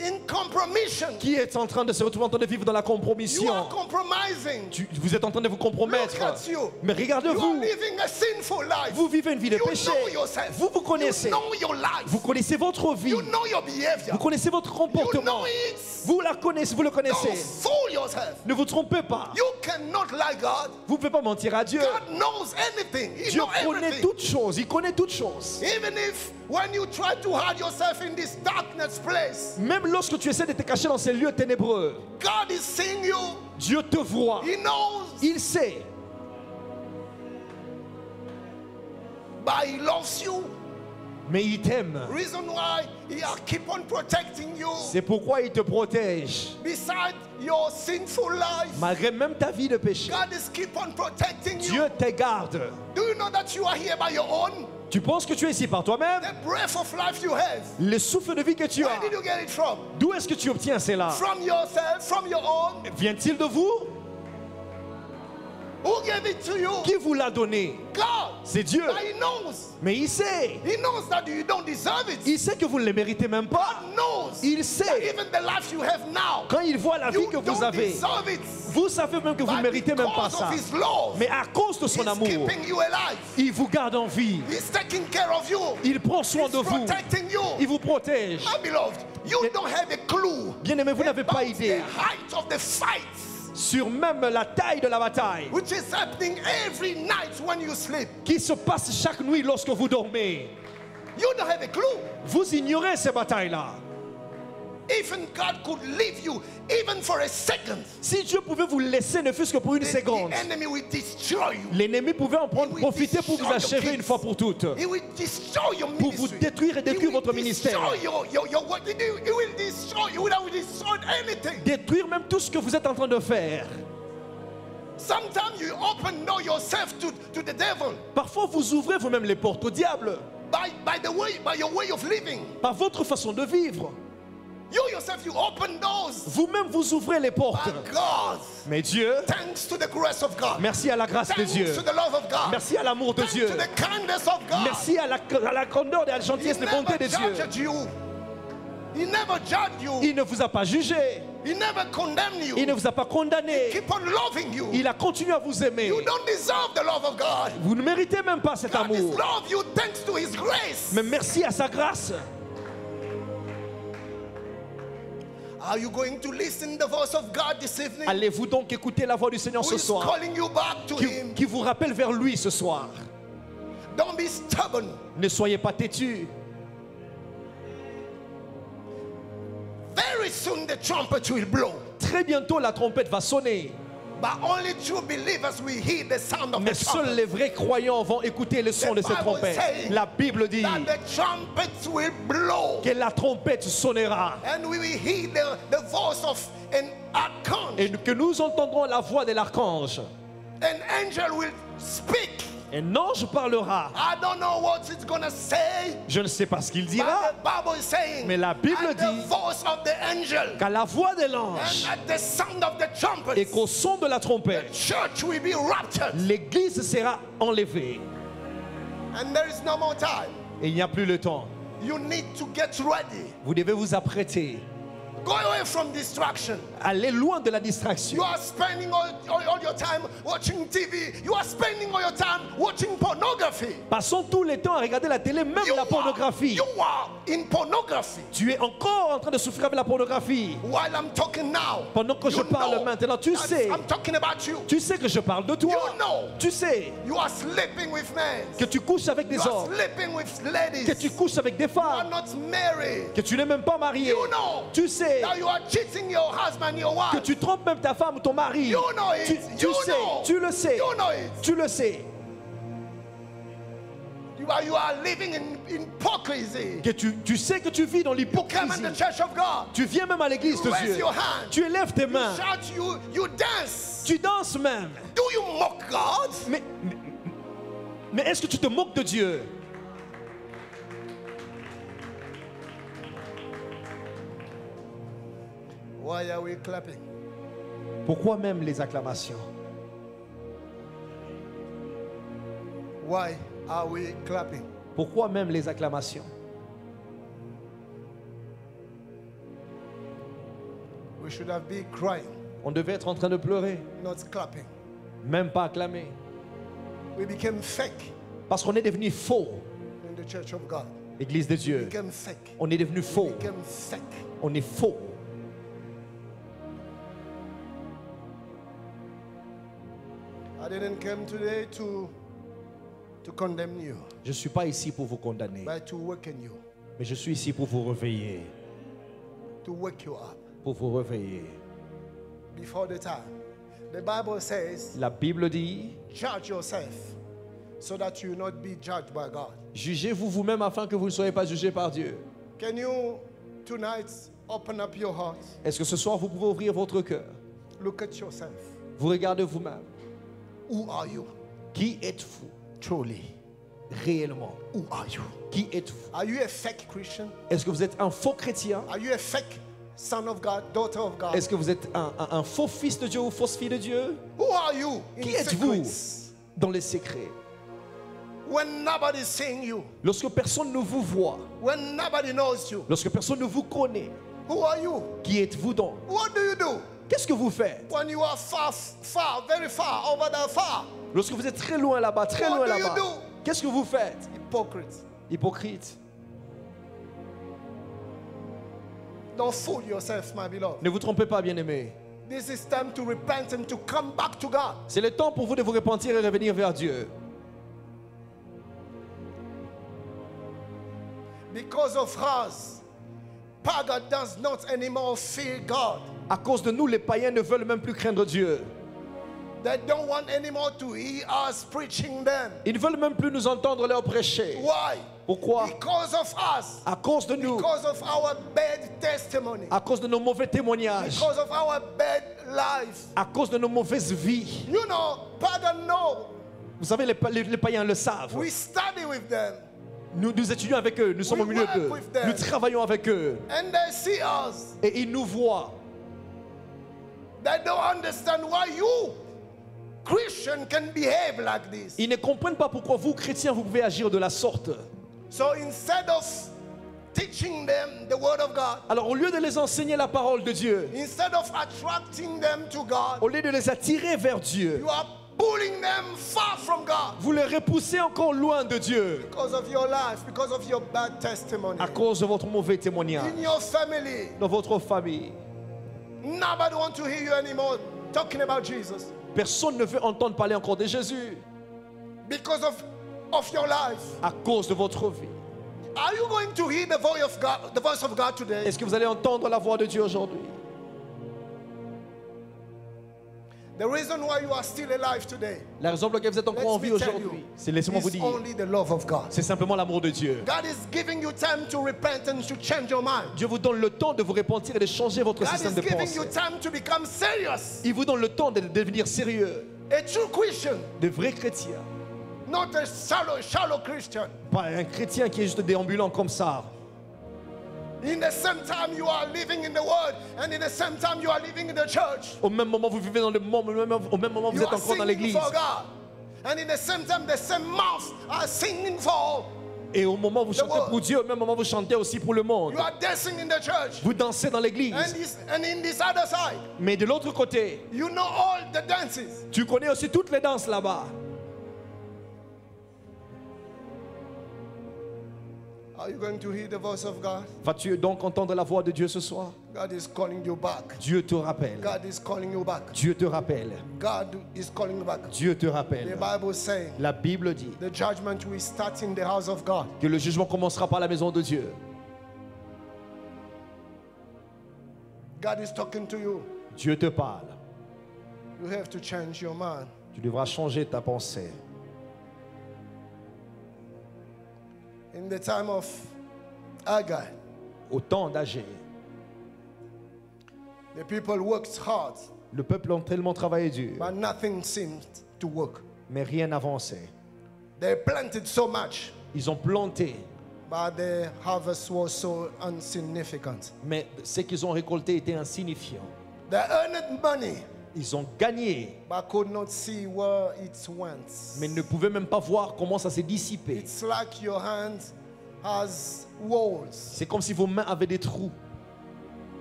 in compromission. qui est en train de se retrouver en train de vivre dans la You compromission. are compromising. Vous êtes en train de vous compromettre. Look at you. Mais You are regardez-vous, living a sinful life. vous vivez une vie de You péché. know yourself. Vous vous connaissez. You know your life. Vous connaissez votre vie. You know your behavior. Vous connaissez votre You comportement. know it. Vous la connaissez, vous le Don't connaissez. fool yourself. Ne vous trompez pas. You cannot lie God. Vous ne pouvez pas mentir à Dieu. God knows anything. He Dieu knows connaît everything. toutes choses. Il connaît toutes choses. Even if when you try to hide yourself in this darkness place, Même lorsque tu essaies de te cacher dans ces lieux ténébreux, God is seeing you. Dieu te voit. He knows. Il sait. But He loves you. Mais il t'aime. Reason why He keep on protecting you. C'est pourquoi il te protège. Beside your sinful life, Malgré même ta vie de péché. God is keep on protecting you. Dieu te garde. Do you know that you are here by your own? Tu penses que tu es ici par toi-même? The breath of life you have. Le souffle de vie que tu Where as, did you get it from? d'où est-ce que tu obtiens cela? From yourself, from your own? Vient-il de vous? Who gave it to you? Qui vous l'a donné? God. C'est Dieu. But He knows. Mais il sait. He knows that you don't deserve it. Il sait que vous ne le méritez même pas. God knows. Il That sait. even the life you have now, Quand il voit la vie you que vous don't avez, deserve it. vous savez même que vous ne But méritez même pas because ça. of His love, Mais à cause de son He's amour, keeping you alive. il vous garde en vie. He's taking care of you. Il prend soin He's de vous. protecting you. Il vous protège. My beloved, you don't have a clue Bien-aimé, vous n'avez pas about idée the height of the fight sur même la taille de la bataille which is happening every night when you sleep. qui se passe chaque nuit lorsque vous dormez. You don't have a clue. Vous ignorez ces batailles-là. even God could leave you even for a second, Si Dieu pouvait vous laisser, ne fût-ce que pour une seconde, the enemy will destroy you. l'ennemi pouvait en prendre He will profiter pour vous destroy achever your une fois pour toutes. He will destroy your Pour vous ministry. détruire et détruire He will votre ministère. destroy your work. He will destroy you. He will destroy anything. Détruire même tout ce que vous êtes en train de faire. Sometimes you open door yourself to the devil Parfois, vous ouvrez vous-même les portes au diable by your way of living. par votre façon de vivre. You yourself, you open doors. Vous-même, vous ouvrez les portes. But God, Mais Dieu, thanks to the grace of God, merci à la grâce de thanks Dieu. to the love of God, Merci à l'amour de thanks Dieu. to the kindness of God. Merci à la grandeur et à la He gentillesse et la bonté never de Dieu. judged you. He never judged you. Il ne vous a pas jugé. He never condemned you. Il ne vous a pas condamné. Keep on loving you. Il a continué à vous aimer. You don't deserve the love of God. Vous ne méritez même pas cet God is amour. love you thanks to His grace. Mais merci à sa grâce. Are you going to listen the voice of God this evening? Allez-vous donc écouter la voix du Seigneur Who ce is soir, calling you back to Him? qui vous rappelle vers lui ce soir. Don't be stubborn. Ne soyez pas têtus. Very soon the trumpet will blow. Très bientôt la trompette va sonner. But only true believers will hear the sound of Mais the seuls trumpet. les vrais croyants vont écouter le son de cette trompette. La Bible dit That the trumpets will blow. que la trompette sonnera And we will hear the voice of an archangel. et que nous entendrons la voix de l'archange. An angel will speak. Un ange parlera. I don't know what it's going to say. Je ne sais pas ce qu'il But dira, the Bible is saying, mais la Bible at the dit voice of the angel qu'à la voix de and l'ange at the sound of the trumpet, et qu'au son de la trompette, church will be raptured. l'église sera enlevée. And there is no more time. Et il n'y a plus le temps. You need to get ready. Vous devez vous apprêter. Go away from distraction. Allez loin de la distraction. You are spending all your time watching TV. You are spending all your time watching pornography. Passons tout le temps à regarder la télé, même la pornographie. You are in pornography. Tu es encore en train de souffrir avec la pornographie. While I'm talking now, Pendant que je you parle know maintenant, tu that sais. I'm talking about you. Tu sais que je parle de toi. You know. Tu sais You are sleeping with men. que tu couches avec des You are hommes, sleeping with ladies. que tu couches avec des You are femmes, not married. que tu n'es même pas marié. You know Tu sais that you are cheating your husband, your que wife. tu trompes même ta femme ou ton mari. You know it. Tu You sais, know. tu le sais, You know it. tu le sais. You are living in hypocrisy. Que tu sais que tu vis dans You come l'hypocrisie. in the church of God. Tu viens même à l'église de Raise Dieu. your hand. Tu élèves tes mains. Shout, you dance. Tu danses même. Do you mock God? Mais est-ce que tu te moques de Dieu? Why are we clapping? Pourquoi même les acclamations? Why are we clapping? Pourquoi même les acclamations? We should have been crying, On devait être en train de pleurer, not clapping. même pas acclamer. We became fake Parce qu'on est devenu faux, in the church of God. Église de We Dieu. became fake. On est devenu faux. We became fake. On est faux. I didn't come today to condemn you, Je ne suis pas ici pour vous condamner, but to waken you, mais je suis ici pour vous réveiller. to wake you up Pour vous réveiller. before the time. The Bible says, La Bible dit, judge yourself so that you will not be judged by God. jugez-vous vous-même afin que vous ne soyez pas jugés par Dieu. Can you tonight open up your heart? Est-ce que ce soir vous pouvez ouvrir votre cœur? Look at yourself. Vous regardez vous-même. Who are you? Qui êtes-vous Truly. réellement? Who are you? Qui êtes-vous? Are you a fake Christian? Est-ce que vous êtes un faux chrétien? Are you a fake son of God, daughter of God? Est-ce que vous êtes un faux fils de Dieu ou fausse fille de Dieu? Who are you in Qui êtes-vous secrets? dans les secrets? When nobody's seeing you, Lorsque personne ne vous voit, when nobody knows you, lorsque personne ne vous connaît, who are you? qui êtes-vous donc? What do you do? Qu'est-ce que vous faites? When you are far, very far, over there far, Lorsque vous êtes très loin là-bas, très What loin do you là-bas, do? qu'est-ce que vous faites? hypocrite. Hypocrite. Don't fool yourself, my beloved. Ne vous trompez pas, bien-aimés. This is time to repent and to come back to God. C'est le temps pour vous de vous repentir et revenir vers Dieu. Because of us, pagan does not anymore fear God. À cause de nous, les païens ne veulent même plus craindre Dieu. They don't want anymore to hear us preaching them. Ils ne veulent même plus nous entendre leur prêcher. Why? Pourquoi? Because of us. À cause de nous. Because of our bad testimony. À cause de nos mauvais témoignages. Because of our bad life. À cause de nos mauvaises vies. You know, pagan know. Vous savez, les païens le savent. We study with them. Nous étudions avec eux, nous sommes au milieu work d'eux. with them. Nous travaillons avec eux. And they see us. Et ils nous voient. They don't understand why you, Christian, can behave like this. Ils ne comprennent pas pourquoi vous, chrétiens, vous pouvez agir de la sorte. So instead of teaching them the word of God, Alors au lieu de les enseigner la parole de Dieu, instead of attracting them to God, au lieu de les attirer vers Dieu, you are pulling them far from God vous les repoussez encore loin de Dieu because of your life, because of your bad testimony. à cause de votre mauvais témoignage. In your family, Dans votre famille, nobody wants to hear you anymore talking about Jesus personne ne veut entendre parler encore de Jésus because of your life. à cause de votre vie. Are you going to hear the voice of God today? Est-ce que vous allez entendre la voix de Dieu aujourd'hui? The reason why you are still alive today, La raison pour laquelle vous êtes encore en let vie me tell aujourd'hui, you, c'est, laissez-moi vous is dire, only the love of God. c'est simplement l'amour de Dieu. God is giving you time to repent and to change your mind. Dieu vous donne le temps de vous repentir et de changer votre God système is de giving pensée. you time to become serious. Il vous donne le temps de devenir sérieux, A true Christian, de vrais chrétiens. not a shallow Christian. Pas un chrétien qui est juste déambulant comme ça. In the same time you are living in the world, and in the same time you are living in the church. Au même moment, vous vivez dans le monde, au même moment, vous You êtes are encore dans singing l'église. for God. And in the same time, the same mouth are singing for. Et au moment où vous chantez world. pour Dieu, au même moment, vous chantez aussi pour le monde. You are dancing in the church. Vous dansez dans l'église. And in this other side, Mais de l'autre côté, you know all the dances. tu connais aussi toutes les danses là-bas. Are you going to hear the voice of God? Vas-tu donc entendre la voix de Dieu ce soir? God is calling you back. Dieu te rappelle. God is calling you back. Dieu te rappelle. God is calling you back. Dieu te The rappelle. Bible is saying La Bible dit the judgment will start in the house of God. que le jugement commencera par la maison de Dieu. God is talking to you. Dieu te parle. You have to change your mind. Tu devras changer ta pensée. In the time of Haggai, Au temps d'Agé, the people worked hard, le peuple a tellement travaillé dur, but nothing seemed to work. mais rien n'avançait. They planted so much, Ils ont planté, but the harvest was so insignificant. mais ce qu'ils ont récolté était insignifiant. They earned money, Ils ont gagné, but could not see where it went. mais ne pouvaient même pas voir comment ça s'est dissipé. It's like your hand has walls. C'est comme si vos mains avaient des trous.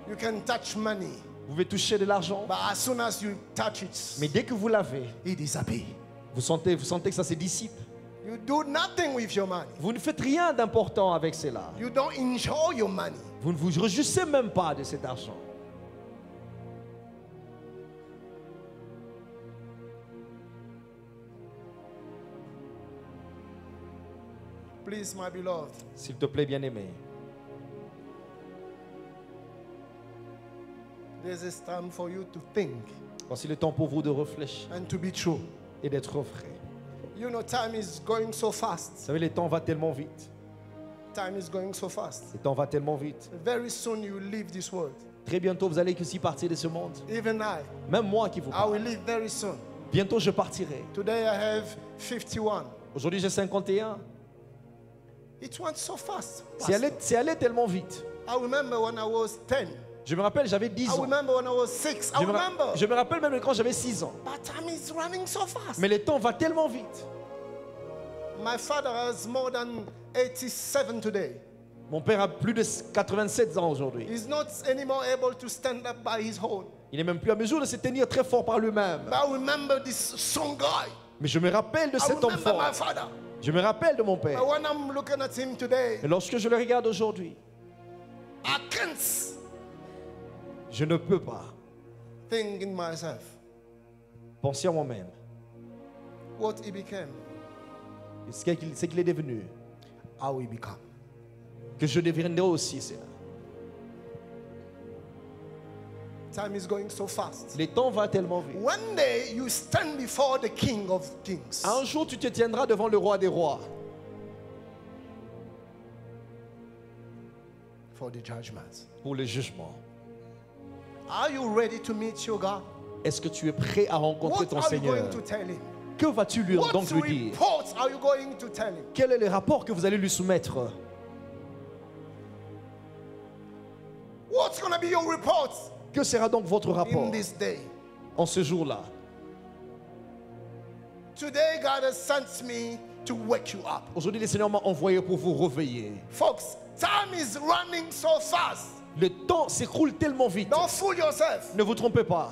You can touch money, Vous pouvez toucher de l'argent, but as soon as you touch it, mais dès que vous l'avez, it disappears. vous sentez que ça se dissipe. You do nothing with your money. Vous ne faites rien d'important avec cela. You don't enjoy your money. Vous ne vous réjouissez même pas de cet argent. Please, my beloved, S'il te plaît, bien-aimé, this is time for you to think voici le temps pour vous de réfléchir and to be true. et d'être frais. You know, time is going so Vous fast. savez, le temps va tellement vite. Time is going so fast. Le temps va tellement vite. Very soon you will leave this world. Très bientôt, vous allez aussi partir de ce monde. Even I Même moi qui vous will parle. leave very soon. Bientôt, je partirai. Today I have 51. Aujourd'hui, j'ai 51. It went so fast. C'est allé tellement vite. I remember when I was 10. Je me rappelle, j'avais 10 I ans. remember when I was 6. I remember. Je me rappelle même quand j'avais 6 ans. But time is running so fast. Mais le temps va tellement vite. My father has more than 87 today. Mon père a plus de 87 ans aujourd'hui. He's not anymore able to stand up by his own. Il n'est même plus à mesure de se tenir très fort par lui-même. But I remember this strong guy. Mais je me rappelle de I cet homme remember fort. my father. Je me rappelle de mon père. But when I'm looking at him today, Et lorsque je le regarde aujourd'hui, I can't je ne peux pas think in myself penser à moi-même. what he became, Ce qu'il est devenu. how he become. Que je deviendrai aussi cela. Time is going so fast. Les temps vont tellement vite. One day you stand before the King of Kings. Un jour, tu te tiendras devant le roi des rois For the judgment. pour le jugement. Are you ready to meet your God? Est-ce que tu es prêt à rencontrer What ton are you Seigneur? going to tell him? Que vas-tu lui What donc lui dire? reports are you going to tell him? Quel est le rapport que vous allez lui soumettre? What's going to be your report Que sera donc votre rapport in this day? en ce jour-là? Today, God has sent me to wake you up. Aujourd'hui, le Seigneur m'a envoyé pour vous réveiller. Folks, time is running so fast. Le temps s'écoule tellement vite. Don't fool yourself. Ne vous trompez pas.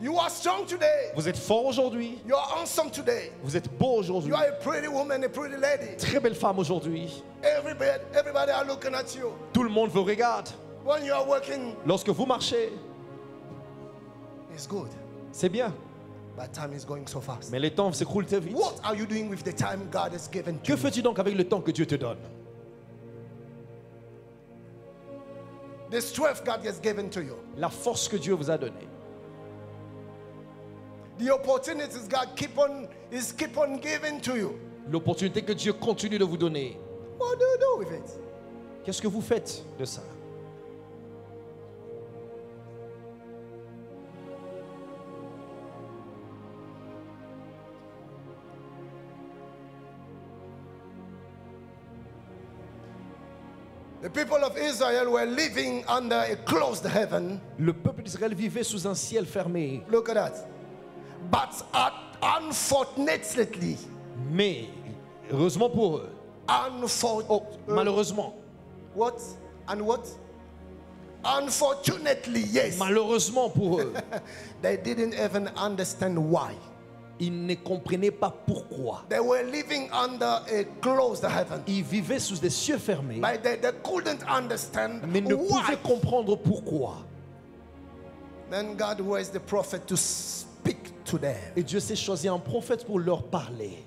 You are strong today. Vous êtes fort aujourd'hui. You are handsome today. Vous êtes beau aujourd'hui. You are a pretty woman, a pretty lady. Très belle femme aujourd'hui. Everybody are looking at you. Tout le monde vous regarde. When you are working, Lorsque vous marchez, it's good. c'est bien. But time is going so fast. Mais le temps s'écoule très vite. What are you doing with the time God has given to Que you? fais-tu donc avec le temps que Dieu te donne? The strength God has given to you. La force que Dieu vous a donnée. The opportunities God keep on giving to you. L'opportunité que Dieu continue de vous donner. What do you do with it? Qu'est-ce que vous faites de ça? The people of Israel were living under a closed heaven. Le peuple d'Israël vivait sous un ciel fermé. Look at that. But unfortunately, Mais, heureusement pour eux, malheureusement, what? And what? Unfortunately, yes. malheureusement pour eux, They didn't even understand why. ils ne comprenaient pas pourquoi. They were living under a closed heaven. Ils vivaient sous des cieux fermés, But they couldn't understand mais ne why. pouvaient comprendre pourquoi. Then God raised the prophet to speak to them. Et Dieu s'est choisi un prophète pour leur parler.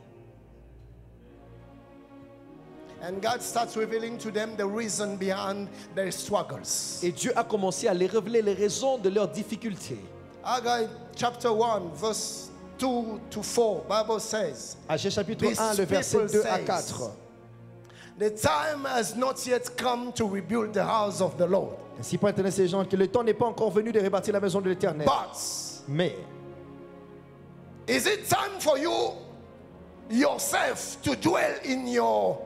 And God starts revealing to them the reason behind their struggles. Et Dieu a commencé à les révéler les raisons de leurs difficultés. Haggai chapter 1 verse 2 to 4, Bible says, Agé chapitre These 1, le verset people 2 à says, 4. the time has not yet come to rebuild the house of the Lord. Ainsi pour étonner ces gens que le temps n'est pas encore venu de rebâtir la maison de l'Éternel. But Mais is it time for you yourself to dwell in your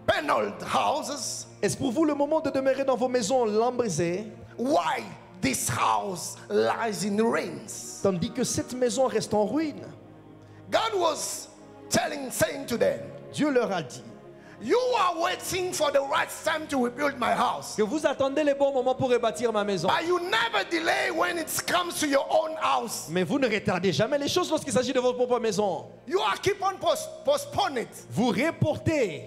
paneled houses? est-ce pour vous le moment de demeurer dans vos maisons lambrisées, Why this house lies in ruins? tandis que cette maison reste en ruine? God was saying to them, Dieu leur a dit you are waiting for the right time to rebuild my house. que vous attendez les bons moments pour rebâtir ma maison. But you never delay when it comes to your own house. Mais vous ne retardez jamais les choses lorsqu'il s'agit de votre propre maison. You are keep on postpone it Vous reportez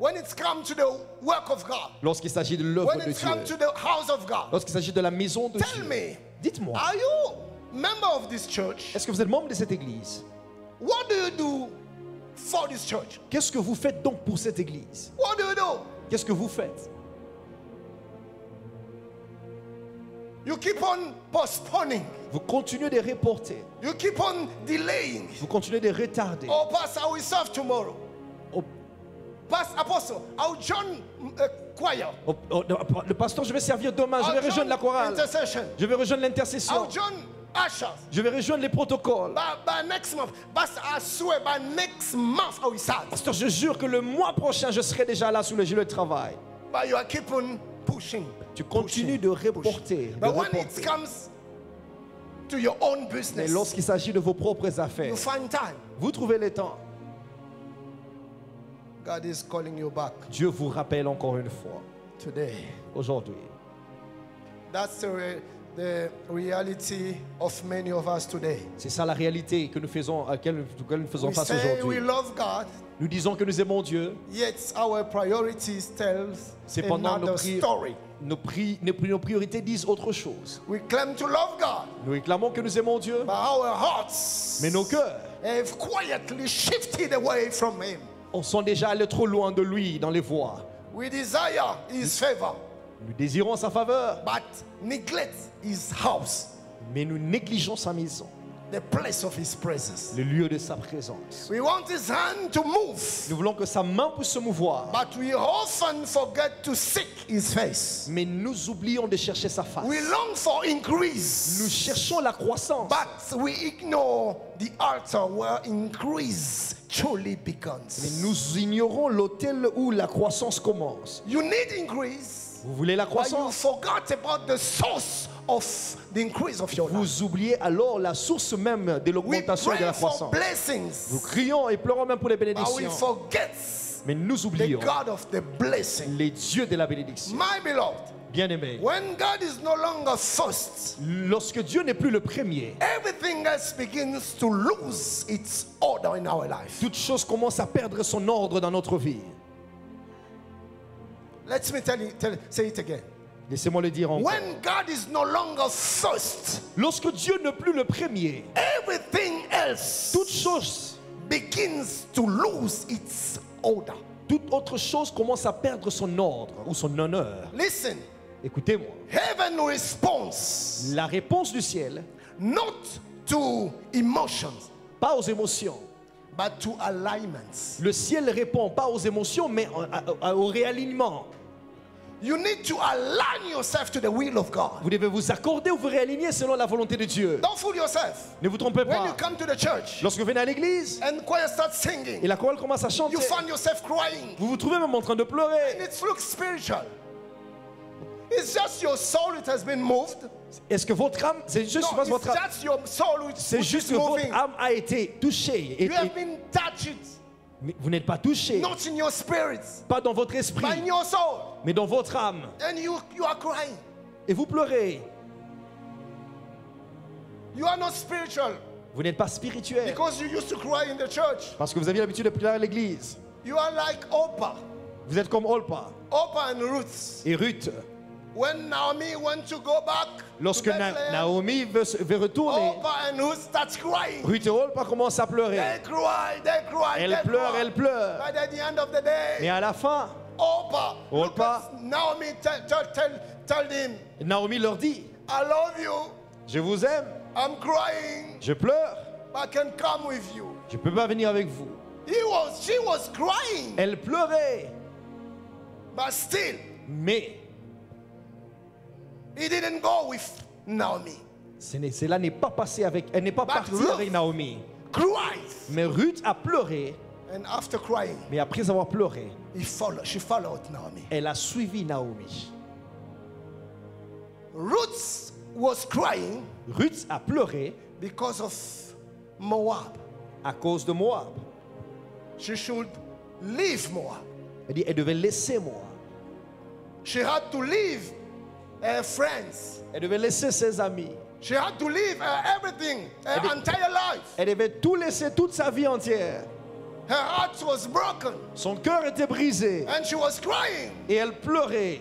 when it comes to the work of God. lorsqu'il s'agit de l'œuvre When de it comes Dieu. to the house of God. Lorsqu'il s'agit de la maison de Tell Dieu. me, Dites-moi, are you member of this church? est-ce que vous êtes membre de cette église? What do you do for this church? Qu'est-ce que vous faites donc pour cette église? What do you do? Qu'est-ce que vous faites? You keep on postponing. Vous continuez de reporter. You keep on delaying. Vous continuez de retarder. Oh, Pastor, I will serve tomorrow. Oh, Pastor, Apostle, I'll join choir. le pasteur, je vais servir demain. Je vais I'll rejoindre join la chorale. intercession. Je vais rejoindre l'intercession. I'll join ushers. Je vais rejoindre les protocoles. By next month. Pastor, I swear, by next month I will start. Pasteur, je jure que le mois prochain, je serai déjà là sous le gilet de travail. But you are keep on pushing. Tu continues de reporter. But when it comes to your own Mais business, lorsqu'il s'agit de vos propres affaires, you find time. vous trouvez le temps. God is calling you back Dieu vous rappelle encore une fois, today. aujourd'hui. That's the reality of many of us today. C'est ça la réalité que nous faisons, à laquelle nous faisons We face say we aujourd'hui. love God, Nous disons que nous aimons Dieu. yet our priorities tells Cependant, another story. nos priorités disent autre chose. We claim to love God, Nous réclamons que nous aimons Dieu, but our hearts mais nos cœurs have quietly shifted away from Him. sont déjà allés trop loin de lui dans les voies. We desire His favor. Nous désirons sa faveur, but neglect his house, mais nous négligeons sa maison, the place of his presence. le lieu de sa présence. We want his hand to move, Nous voulons que sa main puisse se mouvoir, but we often forget to seek his face. mais nous oublions de chercher sa face. We long for Nous increase, cherchons la croissance, but we ignore the altar where increase truly mais begins. nous ignorons l'autel où la croissance commence. You need increase, Vous voulez la but you croissance? forgot about the source of the increase of your life. Vous oubliez alors la source même de We l'augmentation et de pray la for croissance. Nous blessings, crions et pleurons même pour les but we bénédictions, forget mais nous the oublions God of the blessing. les dieux de la bénédiction. My beloved, Bien-aimés, when God is no longer first, lorsque Dieu n'est plus le premier, everything else begins to lose its order in our life. toute chose commence à perdre son ordre dans notre vie. Let me say it again. Laissez-moi le dire encore. When God is no longer first, Lorsque Dieu n'est plus le premier, everything else toute chose, begins to lose its order. toute autre chose commence à perdre son ordre ou son honneur. Listen, Écoutez-moi. heaven responds La réponse du ciel, not to emotions, pas aux émotions. but to alignments. Le ciel répond pas aux émotions, mais au réalignement. You need to align yourself to the will of God. Vous devez vous accorder ou vous réaligner selon la volonté de Dieu. Don't fool yourself. Ne vous trompez When you pas. come to the church Lorsque vous venez à l'église and choir starts et singing, la chorale commence à chanter, you find yourself crying. vous vous trouvez même en train de And pleurer. it looks spiritual. It's just your soul it has been moved. Est-ce que votre âme, c'est juste No, parce que it's votre âme, just your soul c'est which juste is que votre moving. âme a été touchée. You have been touched, Mais vous n'êtes pas touché, not in your spirit, pas dans votre but in esprit, your soul. mais dans votre âme. And you are crying. Et vous pleurez. You are not spiritual Vous n'êtes pas spirituel because you used to cry in the church. parce que vous aviez l'habitude de pleurer à l'église. You are like Oprah. Vous êtes comme Olpa Oprah and Ruth. et Ruth. When Naomi went to go back Lorsque to Bethlehem, Naomi veut retourner, Oprah and Ruth starts crying. Ruth et Olpa commencent à pleurer. They cry, they cry, Elle they pleure, cry. elle pleure. But at the end of the day, Mais à la fin, Oprah, look Oprah. at Naomi tell him, Naomi leur dit, I love you, je vous aime, I'm crying, je pleure, but I can come with you. je ne peux pas venir avec vous. She was crying, Elle pleurait, but still, mais he didn't go with Naomi. cela n'est pas passé avec, elle n'est pas But partie Ruth- avec Naomi. Cries. Mais Ruth a pleuré, And after crying, mais après avoir pleuré, she followed Naomi. elle a suivi Naomi. Ruth was crying Ruth a pleuré because of Moab. à cause de Moab. She should leave Moab. Elle dit, elle devait laisser Moab. She had to leave her friends. Elle devait laisser ses amis. She had to leave everything, her entire life. Elle devait tout laisser, toute sa vie entière. Her heart was broken Son cœur était brisé and she was crying. et elle pleurait.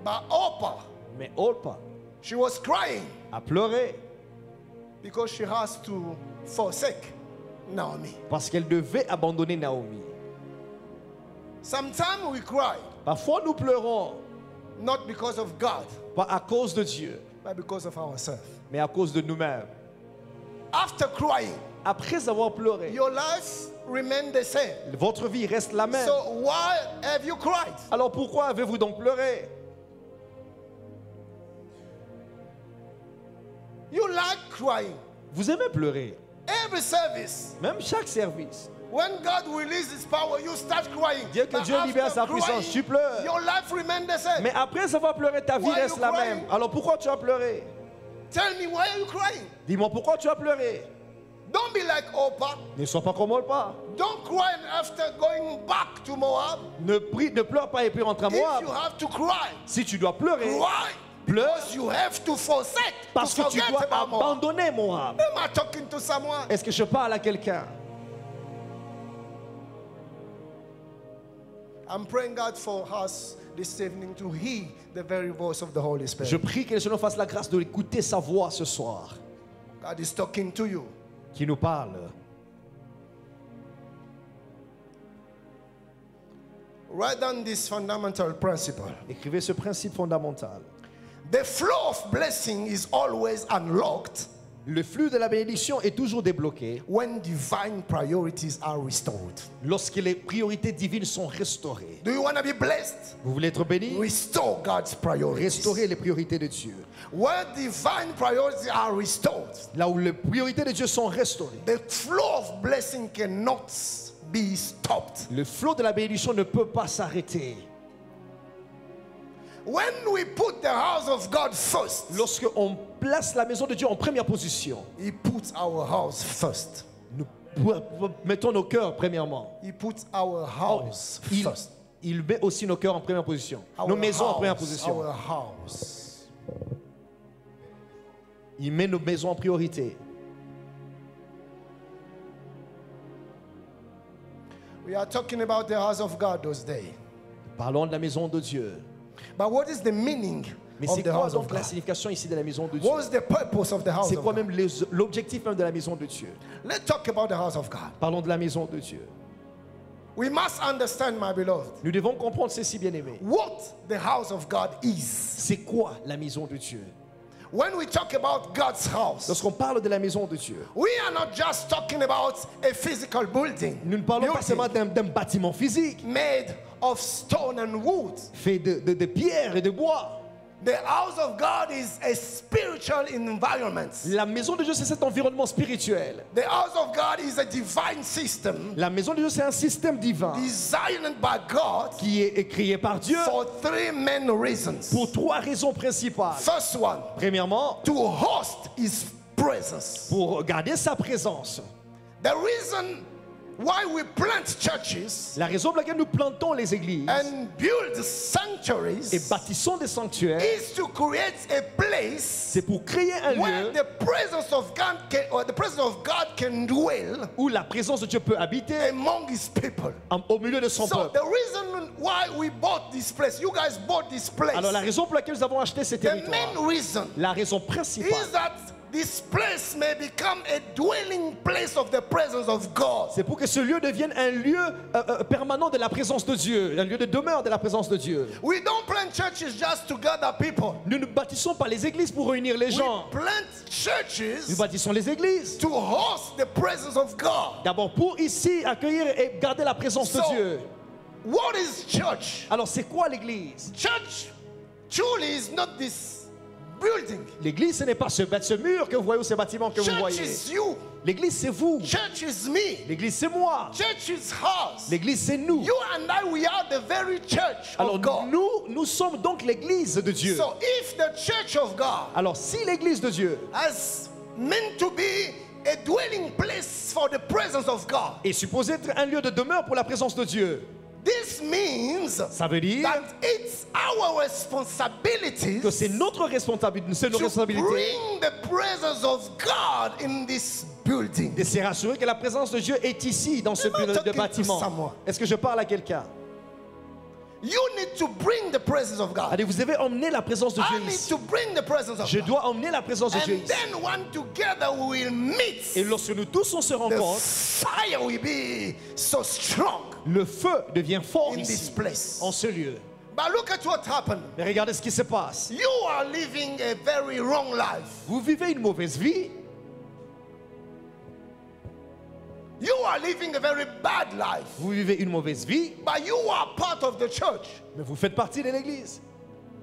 But Oprah, Mais Olpa she was crying a pleuré because she has to forsake Naomi. parce qu'elle devait abandonner Naomi. Sometimes we cry Parfois nous pleurons, not because of God, pas à cause de Dieu, but because of ourselves. mais à cause de nous-mêmes. After crying, Après avoir pleuré, your life remained the same. votre vie reste la même. So why have you cried? Alors pourquoi avez-vous donc pleuré? You like crying. Vous aimez pleurer, Every service, même chaque service. when God releases His power, you start crying. Dès que But Dieu libère after sa puissance, tu pleures. your life remains the same. Mais après avoir pleuré, ta vie Why reste you la crying? même. Alors pourquoi tu as pleuré? Tell me, why are you crying? Dis-moi pourquoi tu as pleuré. Don't be like Oprah. Ne sois pas comme Olpa. Don't cry after going back to Moab. Ne pleure pas et puis rentre à If moi. you have to cry, Si tu dois pleurer, cry. pleure Because you have to forsake, parce to que tu forget dois about Moab. abandonner Moab. Am I talking to someone? Est-ce que je parle à quelqu'un? I'm praying God for us this evening to hear the very voice of the Holy Spirit. Je prie que le Seigneur fasse la grâce de écouter sa voix ce soir, God is talking to you. qui nous parle. Write down this fundamental principle. Écrivez ce principe fondamental. The flow of blessing is always unlocked Le flux de la bénédiction est toujours débloqué when divine priorities are restored. lorsque les priorités divines sont restaurées. Do you want to be blessed? Vous voulez être béni? Restore God's priorities. Restaurer les priorités de Dieu. Where divine priorities are restored, Là où les priorités de Dieu sont restaurées, the flow of blessing cannot be stopped. le flot de la bénédiction ne peut pas s'arrêter. When we put the house of God first, Lorsque on place la maison de Dieu en première position, He puts our house first. nous mettons nos cœurs premièrement. He puts our house Il, first. il met aussi nos cœurs en première position. Our Nos maisons en première house, position. our house. Il met nos maisons en priorité. We are talking about the house of God those days. Parlons de la maison de Dieu. But what is the meaning Mais of c'est the quoi house of donc la God? signification ici de la maison de Dieu? What is the purpose of the house C'est of quoi God? même l'objectif même de la maison de Dieu? Let's talk about the house of God. Parlons de la maison de Dieu. We must understand, my beloved, Nous devons comprendre ceci, bien-aimés. what the house of God is. C'est quoi la maison de Dieu? When we talk about God's house, Lorsqu'on parle de la maison de Dieu, we are not just talking about a physical building, nous ne parlons pas seulement d'un bâtiment physique made of stone and wood. fait de pierre et de bois. The house of God is a spiritual environment. La maison de Dieu, c'est cet environnement spirituel. The house of God is a divine system La maison de Dieu, c'est un système divin designed by God qui est créé par Dieu for three main reasons. pour trois raisons principales. First one, Premièrement, to host His presence. pour garder sa présence. The reason why we plant churches La raison pour laquelle nous plantons les églises and build et sanctuaries bâtissons des sanctuaires, is to create a place c'est pour créer un where lieu the presence of God can, or the presence of God can dwell où la présence de Dieu peut habiter among His people. au milieu de son So peuple. the reason why we bought this place, you guys bought this place, Alors la raison pour laquelle nous avons acheté ce the territoire, main reason la raison principale, is that this place may become a dwelling place of the presence of God. c'est pour que ce lieu devienne un lieu permanent de la présence de Dieu, un lieu de demeure de la présence de Dieu. We don't plant churches just to gather people. Nous ne bâtissons pas les églises pour réunir les We gens. plant Nous churches bâtissons les églises to host the presence of God. d'abord pour ici accueillir et garder la présence de So, Dieu. what is church? Alors c'est quoi l'église? Church truly is not this building. L'église, ce n'est pas ce mur que vous voyez ou ce bâtiment que vous Church voyez. is you. L'église, c'est vous. Church is me. L'église, c'est moi. Church is us. L'église, c'est nous. You and I, we are the very church Alors of God. nous sommes donc l'église de Dieu. So if the church of God Alors si l'église de Dieu has meant to be a dwelling place for the presence of God, est supposée être un lieu de demeure pour la présence de Dieu, this means ça veut dire that it's our responsibility que c'est notre responsabilité, c'est nos to responsabilités bring the presence of God in this building. de se rassurer que la présence de Dieu est ici dans ce Am I de talking to bâtiment. someone? Est-ce que je parle à quelqu'un? You need to bring the presence of God. Allez, vous devez emmener la présence de I Dieu need ici. to bring the presence of Je God. dois emmener la présence de Dieu And ici. then when together we will meet, Et lorsque nous tous on se the rencontre, fire will be so strong le feu devient fort in this ici, place. en ce lieu. But look at what happened. Mais regardez ce qui se passe. You are living a very wrong life. Vous vivez une mauvaise vie. You are living a very bad life. Vous vivez une mauvaise vie, But you are part of the church. mais vous faites partie de l'église.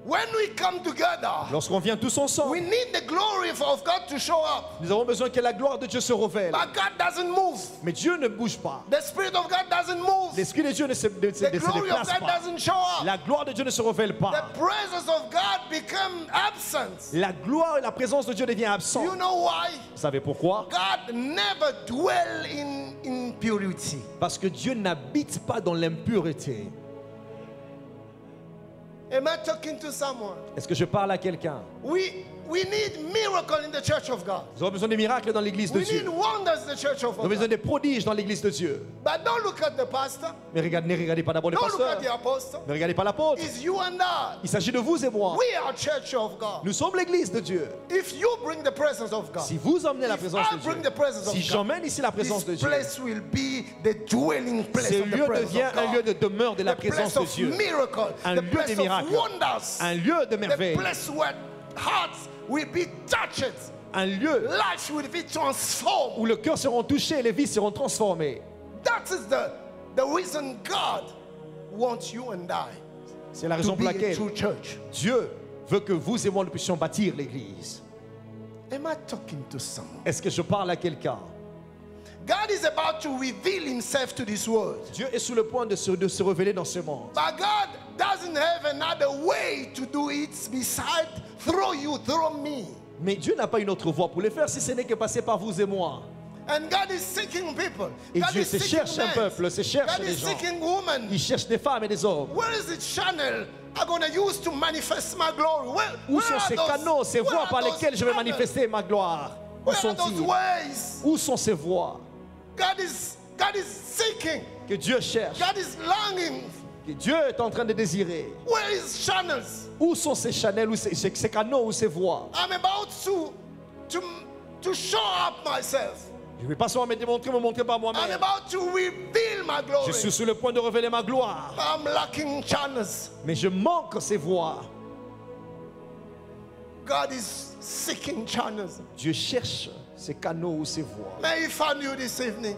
When we come together, Lorsqu'on vient tous ensemble, we need the glory of God to show up. nous avons besoin que la gloire de Dieu se révèle. But God doesn't move. Mais Dieu ne bouge pas. The Spirit of God doesn't move. L'Esprit de Dieu ne se The glory of déplace God pas. doesn't show up. La gloire de Dieu ne se révèle The pas. presence of God become absent. La gloire et la présence de Dieu devient You absente. know why? Vous savez pourquoi? God never dwell in impurity. Parce que Dieu n'habite pas dans l'impureté. Am I talking to someone? Est-ce que je parle à quelqu'un? We We need miracle in the church of God. Nous avons besoin des miracles dans l'église de We need Dieu. wonders in the church of Nous avons besoin God. des prodiges dans l'église de Dieu. But don't look at the pastor. Mais ne regardez pas d'abord le Don't look at pasteur. the apostle. Ne regardez pas l'apôtre. It's you and I. Il s'agit de vous et moi. We are church of God. Nous sommes l'église de Dieu. If you bring the presence of God, Si vous emmenez la if présence I de bring Dieu, the presence of si God, j'emmène ici la présence de this Dieu, place will be the dwelling place ce of the lieu presence devient of un lieu God. de demeure de la The présence place de of Dieu. miracle, Un the lieu place des of miracles. wonders, Un lieu de the merveille. place where hearts will be touched, Un lieu lives will be transformed. où le cœur seront touchés et les vies seront transformées. That is the reason God wants you and I C'est la to raison be pour a laquelle true church. Dieu veut que vous et moi nous puissions bâtir l'église. Am I talking to someone? Est-ce que je parle à quelqu'un? God is about to reveal himself to this world. Dieu est sous le point de se révéler dans ce monde. But God doesn't have another way to do it beside through you, through me. Mais Dieu n'a pas une autre voie pour le faire si ce n'est que passer par vous et moi. And God is seeking people. Et God Dieu is se seeking cherche un men. peuple, se cherche God des is gens. seeking women. Il cherche des femmes et des hommes. Where is the channel I'm going to use to manifest my glory? Où where sont are ces those- canaux, ces where voies are par those lesquelles je vais channels? manifester ma gloire? Où Where are those sont-ils? ways? Où sont ces voies God is seeking. que Dieu cherche, God is longing. que Dieu est en train de désirer? Where is channels? Où sont ces channels, ou ces canaux, ou ces voies? I'm about to show up myself. Je ne vais pas seulement me démontrer, me montrer par I'm moi-même. about to reveal my glory. Je suis sur le point de révéler ma gloire. I'm lacking channels. Mais je manque ces voies. God is seeking channels. Dieu cherche ces canaux ou ces voies. May He find you this evening.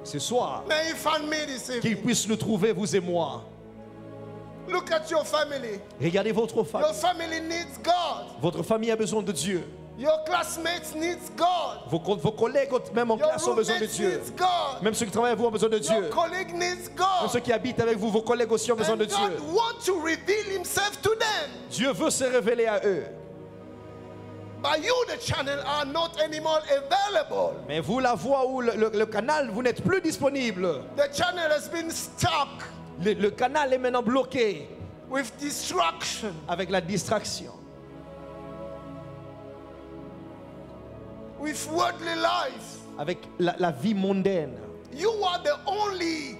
Ce soir, May He find me this qu'il evening. puisse nous trouver, vous et moi. Look at your family. Regardez votre Your famille. family needs God. Votre famille a besoin de Dieu. Your classmates needs God. Vos collègues, même en Your classe, ont besoin de roommates Dieu. needs God. Même ceux qui travaillent avec vous ont besoin de Dieu. Your colleague needs Même God. ceux qui habitent avec vous, vos collègues aussi ont besoin And de God Dieu. wants to reveal Himself to them. Dieu veut se révéler à eux. But you, the channel, are not anymore available. Mais vous, la voie ou le canal, vous n'êtes plus disponible. The channel has been stuck Le canal est maintenant bloqué with distraction. avec la distraction, With worldly life. avec la vie mondaine. You are the only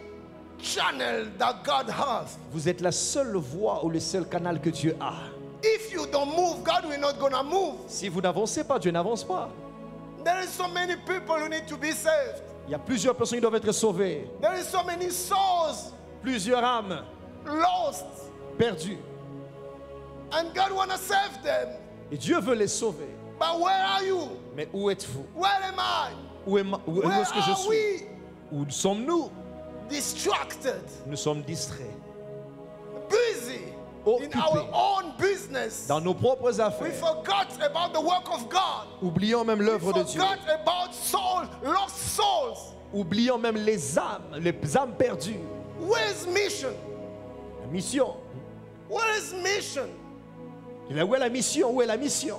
channel that God has. Vous êtes la seule voie ou le seul canal que Dieu a. If you don't move, God will not gonna move. Si vous n'avancez pas, Dieu n'avance pas. There is so many people who need to be saved. Il y a plusieurs personnes qui doivent être sauvées. There is so many souls Plusieurs âmes lost. perdues. And God wanna save them. Et Dieu veut les sauver. But where are you? Mais où êtes-vous? Where am I? Où Where est-ce que je are suis? we? Où sommes-nous? Distracted. Nous sommes distraits. Busy in Occupés. our own business. Dans nos propres We affaires. forgot about the work of God. Oublions même We l'œuvre de Dieu. forgot about souls, lost souls. Oublions même les âmes perdues. Where is mission? La mission. Where is mission? Où est la mission? Où est la mission?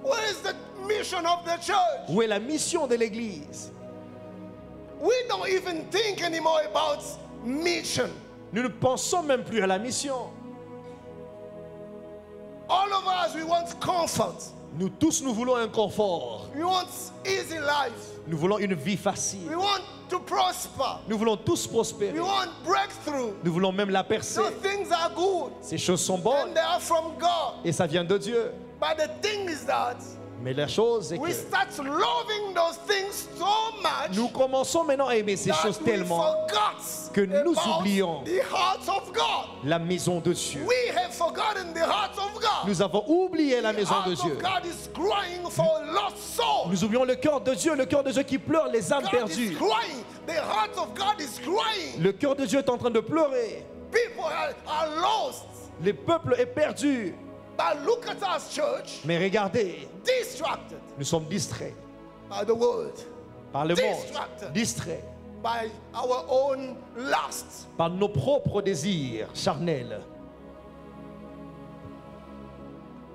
Where is the mission of the church? Où est la mission de l'Église? We don't even think anymore about mission. Nous ne pensons même plus à la mission. All of us, we want comfort. Nous tous, nous voulons un confort. We want easy life. Nous voulons une vie facile. We want to prosper. Nous voulons tous prospérer. We want breakthrough. Nous voulons même la percer. Those things are good Ces choses sont and bonnes they are from God. et ça vient de Dieu. But the thing is that Mais la chose est we que start loving those things so much nous commençons maintenant à aimer ces choses that we tellement forgot que nous about oublions the heart of God. la maison de Dieu. We have forgotten the heart of God. Nous avons oublié la The maison heart de of Dieu. God is crying for lost souls. Nous oublions le cœur de Dieu qui pleure les âmes God is perdues. crying. The heart of God is crying. Le cœur de Dieu est en train de pleurer. People are lost. Le peuple est perdu. But look at us, church, Mais regardez, distracted nous sommes distraits by the world, par le monde, Distracted. distraits by our own lust. par nos propres désirs charnels.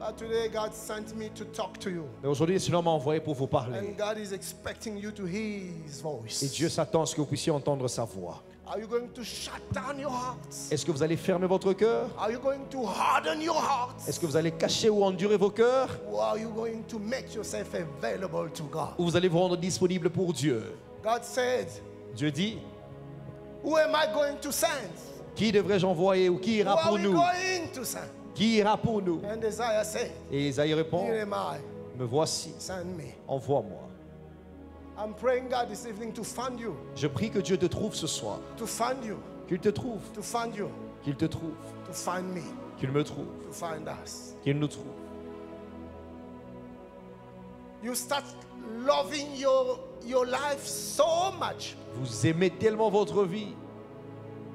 But today God sent me to talk to you. Mais aujourd'hui, le Seigneur m'a envoyé pour vous parler. And God is expecting you to hear His voice. Et Dieu s'attend à ce que vous puissiez entendre sa voix. Are you going to shut down your hearts? Est-ce que vous allez fermer votre cœur? Are you going to harden your hearts? Est-ce que vous allez cacher ou endurer vos cœurs? Or are you going to make yourself available to God? Ou vous allez vous rendre disponible pour Dieu? God said, Dieu dit, who am I going to send? qui devrais-je envoyer ou qui Who ira are pour we nous? going to send? Qui ira pour nous? And Isaiah said, Et Isaïe répond, here am I, me voici, send me. envoie-moi. I'm praying God this evening to find you, Je prie que Dieu te trouve ce soir, to find you, qu'il te trouve, to find you, qu'il te trouve, to find me, qu'il me trouve, to find us. qu'il nous trouve. You start loving your life so much Vous aimez tellement votre vie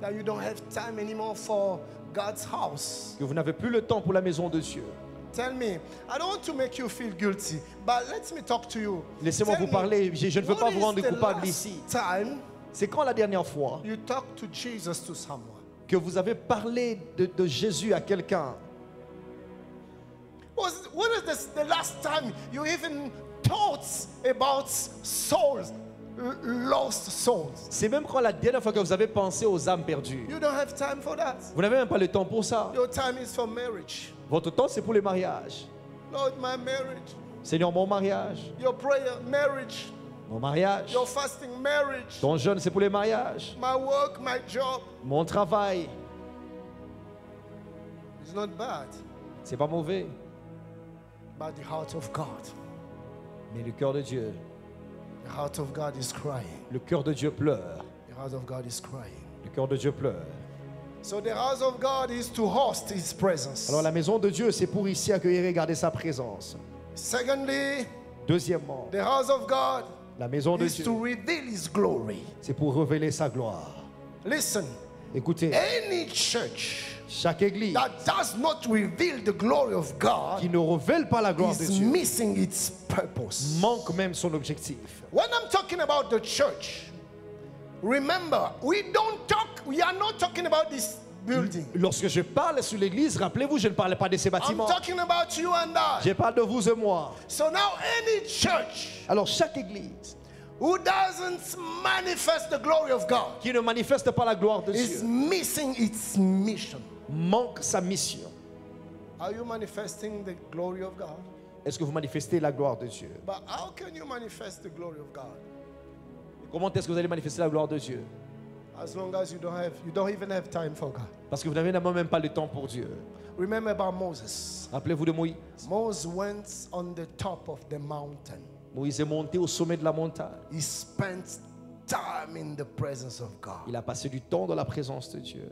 that you don't have time anymore for God's house. que vous n'avez plus le temps pour la maison de Dieu. Tell me, I don't want to make you feel guilty, but let me talk to you. Laissez-moi Tell vous me, parler, je ne veux pas what vous is rendre the coupable last ici. time C'est quand la dernière fois you talk to Jesus to someone? que vous avez parlé de Jésus à quelqu'un? When is the last time you even thought about souls, lost souls? C'est même quand la dernière fois que vous avez pensé aux âmes perdues. You don't have time for that. Vous n'avez même pas le temps pour ça. Your time is for marriage. Votre temps, c'est pour les mariages. Lord, my marriage. Seigneur, mon mariage. Your prayer, marriage. Mon mariage. Your fasting, marriage. Ton jeûne, c'est pour les mariages. My work, my job. Mon travail, It's not bad, c'est pas mauvais. but the heart of God. Mais le cœur de Dieu, The heart of God is crying. le cœur de Dieu pleure. The heart of God is crying. Le cœur de Dieu pleure. So the house of God is to host His presence. Alors la maison de Dieu, c'est pour ici accueillir et garder sa présence. Secondly, Deuxièmement, the house of God la maison de is Dieu, to reveal His glory. c'est pour révéler sa gloire. Listen, Écoutez, any church chaque église that does not reveal the glory of God qui ne révèle pas la gloire de is Dieu missing its purpose. manque même son objectif. When I'm talking about the church, remember, we are not talking about this building. Lorsque je parle sur l'église, rappelez-vous, je ne parle pas de ces I'm bâtiments. talking about you and I. Je parle de vous et moi. So now any church Alors chaque église who doesn't manifest the glory of God qui ne manifeste pas la gloire de is Dieu missing its mission. manque sa mission. Are you manifesting the glory of God? Est-ce que vous manifestez la gloire de Dieu? But how can you manifest the glory of God Comment est-ce que vous allez manifester la gloire de Dieu? as long as you don't even have time for God? Parce que vous n'avez même pas le temps pour Dieu. Remember about Moses. Rappelez-vous de Moïse. Moses went on the top of the mountain. Moïse est monté au sommet de la montagne. He spent time in the presence of God. Il a passé du temps dans la présence de Dieu.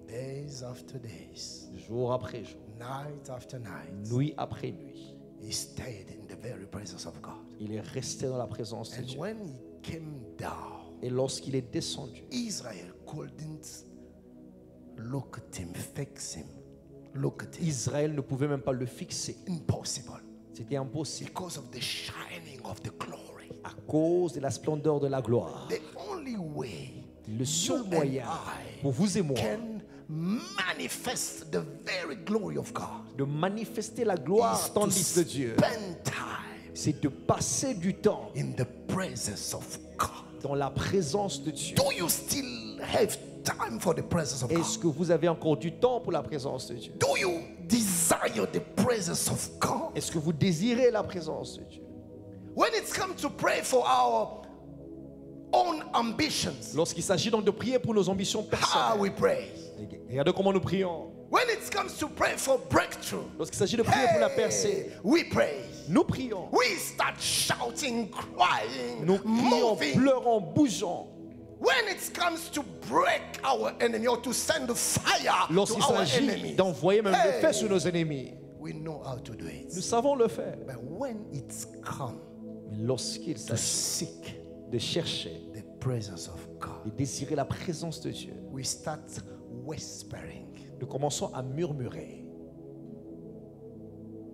Days after days, Jour après jour, night after night, nuit après nuit. he stayed in the very presence of God. Il est resté dans la présence de And Dieu. when he came down, Et lorsqu'il est descendu, Israel couldn't look at him, fix him, look at him. Israël ne pouvait même pas le fixer. Impossible. C'était impossible Because of the shining of the glory. à cause de la splendeur de la gloire. The only way Le seul you moyen and pour vous et moi I can manifest the very glory of God de manifester la gloire is to tandis de Dieu, spend time c'est de passer du temps in the presence of God. dans la présence de Dieu. Do you still have time for the presence of Est-ce God? que vous avez encore du temps pour la présence de Dieu? Do you desire the presence of God? Est-ce que vous désirez la présence de Dieu? When it's come to pray for our own ambitions, Lorsqu'il s'agit donc de prier pour nos ambitions how personnelles, we pray. regardez comment nous prions. When it comes to pray for breakthrough, Lorsqu'il s'agit de prier pour la percée, we pray. nous prions. We start shouting, crying, Nous crions, moving. pleurons, bougeons. When it comes to break our enemy or to send fire to Lorsqu'il our s'agit enemies, d'envoyer même hey, le feu sur nos ennemis, we know how to do nous it. savons le faire. But when it's come Mais lorsqu'il to s'agit seek de chercher, the presence of God, de désirer la présence de Dieu, we start whispering. nous commençons à murmurer.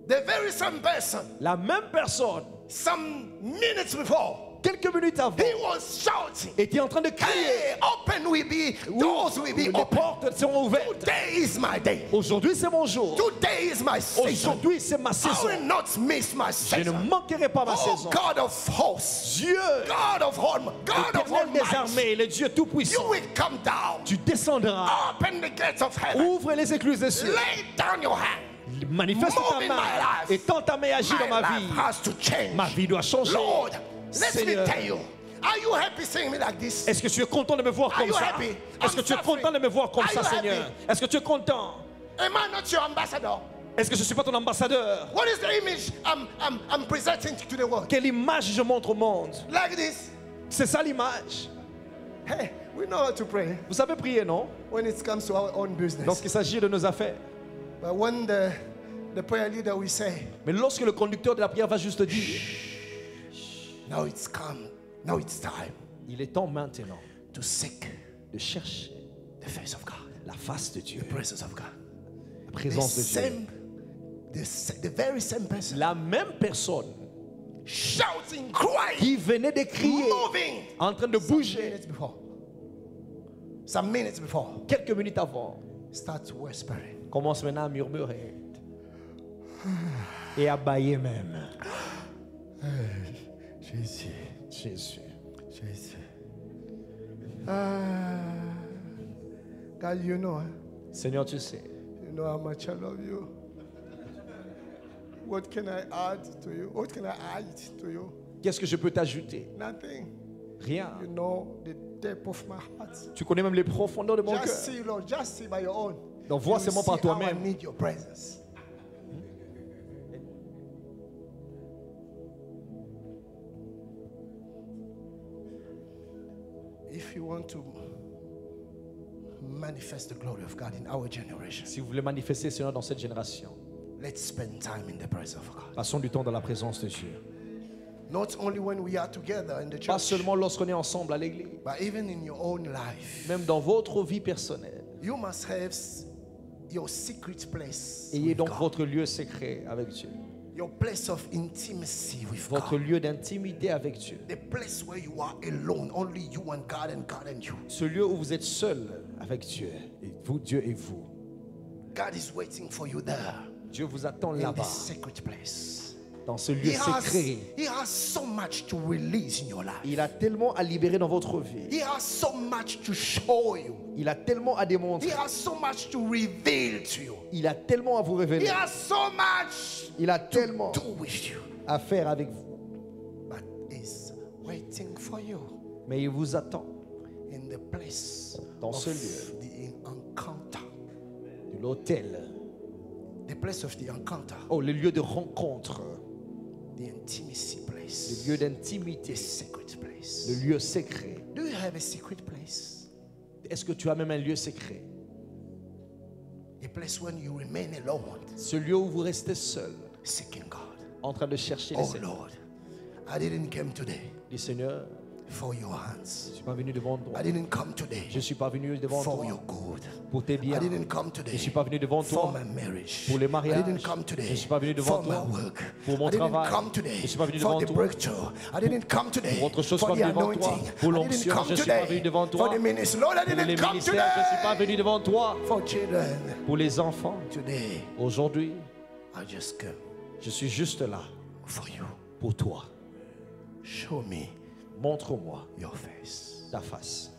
The very same person, La même personne, some minutes before, quelques minutes avant, he was shouting, était en train de crier. hey, open will be, doors will be Les open. portes seront ouvertes. Today is my day. Aujourd'hui, c'est mon jour. Today is my season. Aujourd'hui, c'est ma I saison. will not miss my Je ne season. manquerai pas ma Oh, saison. God of hosts, Dieu, God of all, God of all l'éternel des might, armées, le Dieu you tout-puissant, will come down. tu descendras. Open the gates of heaven. Ouvre les écluses des cieux. Lay down your hand. Manifeste Move ta in main. my life. Et tends ta main et agis dans ma life vie. has to change. Ma vie doit changer. Lord, let me Seigneur, tell you. Are you happy seeing me like this? est-ce que tu es content de me voir Are comme you ça? happy? Est-ce que tu es content de me voir comme Are ça, you Seigneur? happy? Est-ce que tu es content? Am I not your ambassador? Est-ce que je ne suis pas ton ambassadeur? What is the image I'm presenting to the world? Quelle image je montre au monde? Like this. C'est ça l'image. Hey, we know how to pray Vous savez prier, non? when it comes to our own business. Lorsqu'il s'agit de nos affaires. But when the prayer leader will say, Mais lorsque le conducteur de la prière va juste dire, now it's come, now it's time il est temps maintenant to seek de chercher the face of God, la face de Dieu, the presence of God. la The présence de Dieu. same, the very same person La même personne shouting, crying, qui venait de crier, moving en train de some bouger, minutes before. Some minutes before, quelques minutes avant, start whispering. commence maintenant à murmurer et à bâiller même. Jésus, Jésus. Jésus. God, you know, Seigneur, tu sais, you know how much I love you. What can I add to you? What can I add to you? qu'est-ce que je peux t'ajouter? Nothing. Rien. You know the depth of my heart. Tu connais même les profondeurs de mon Just cœur. see, Lord, just see by your own. Donc vois You seulement par see how I toi-même. need your presence. If you want to manifest the glory of God in our generation, Si vous voulez manifester, Seigneur, dans cette génération, let's spend time in the presence of God. passons du temps dans la présence de Dieu. Not only when we are together in the Pas church, seulement lorsqu'on est ensemble à l'église, but even in your own life. même dans votre vie personnelle. You must have your secret place. Ayez with donc God. votre lieu secret avec Dieu. Your place of intimacy with Votre God. lieu d'intimité avec Dieu. The place where you are alone, only you and God and you. Ce lieu où vous êtes seul avec Dieu. Et vous, Dieu et vous. God is waiting for you there Dieu vous attend in là-bas, this secret place. dans ce lieu secret. He has so much to release in your life. Il a tellement à libérer dans votre vie. He has so much to show you. Il a tellement à He démontrer. has so much to reveal to you. Il a tellement à vous He révéler. has so much Il a to tellement do with you. à faire avec vous. But he's waiting for you Mais il vous attend in the place Dans of ce lieu. the encounter. de l'autel. The place of the encounter. Oh, le lieu de rencontre. The intimacy Le place. lieu d'intimité. The secret place. Le lieu secret. Do you have a secret place? Est-ce que tu as même un lieu secret? A place when you remain alone, Ce lieu où vous restez seul, seeking God. en train de chercher le Oh Seigneur. Lord, I didn't come today Dis Seigneur, for your je hands. ne suis pas venu devant toi. I didn't come today Je ne suis pas venu devant for toi your good. pour tes I biens. didn't come Je today ne suis pas venu devant for toi my marriage. pour les I mariages. didn't come Je today ne suis pas venu devant for my toi work. pour mon I didn't travail. come today Je ne suis pas venu for devant the toi breakthrough. I didn't come today pour autre chose, for pas the venu devant toi. anointing. Pour I didn't l'onction, come je ne suis pas venu today devant toi. for the ministry. Lord, I Pour les didn't come ministères, je ne suis pas today venu devant toi. for children. Pour les enfants, Today, aujourd'hui, I just come je suis juste là for you. pour toi. Show me Montre-moi your face. ta face.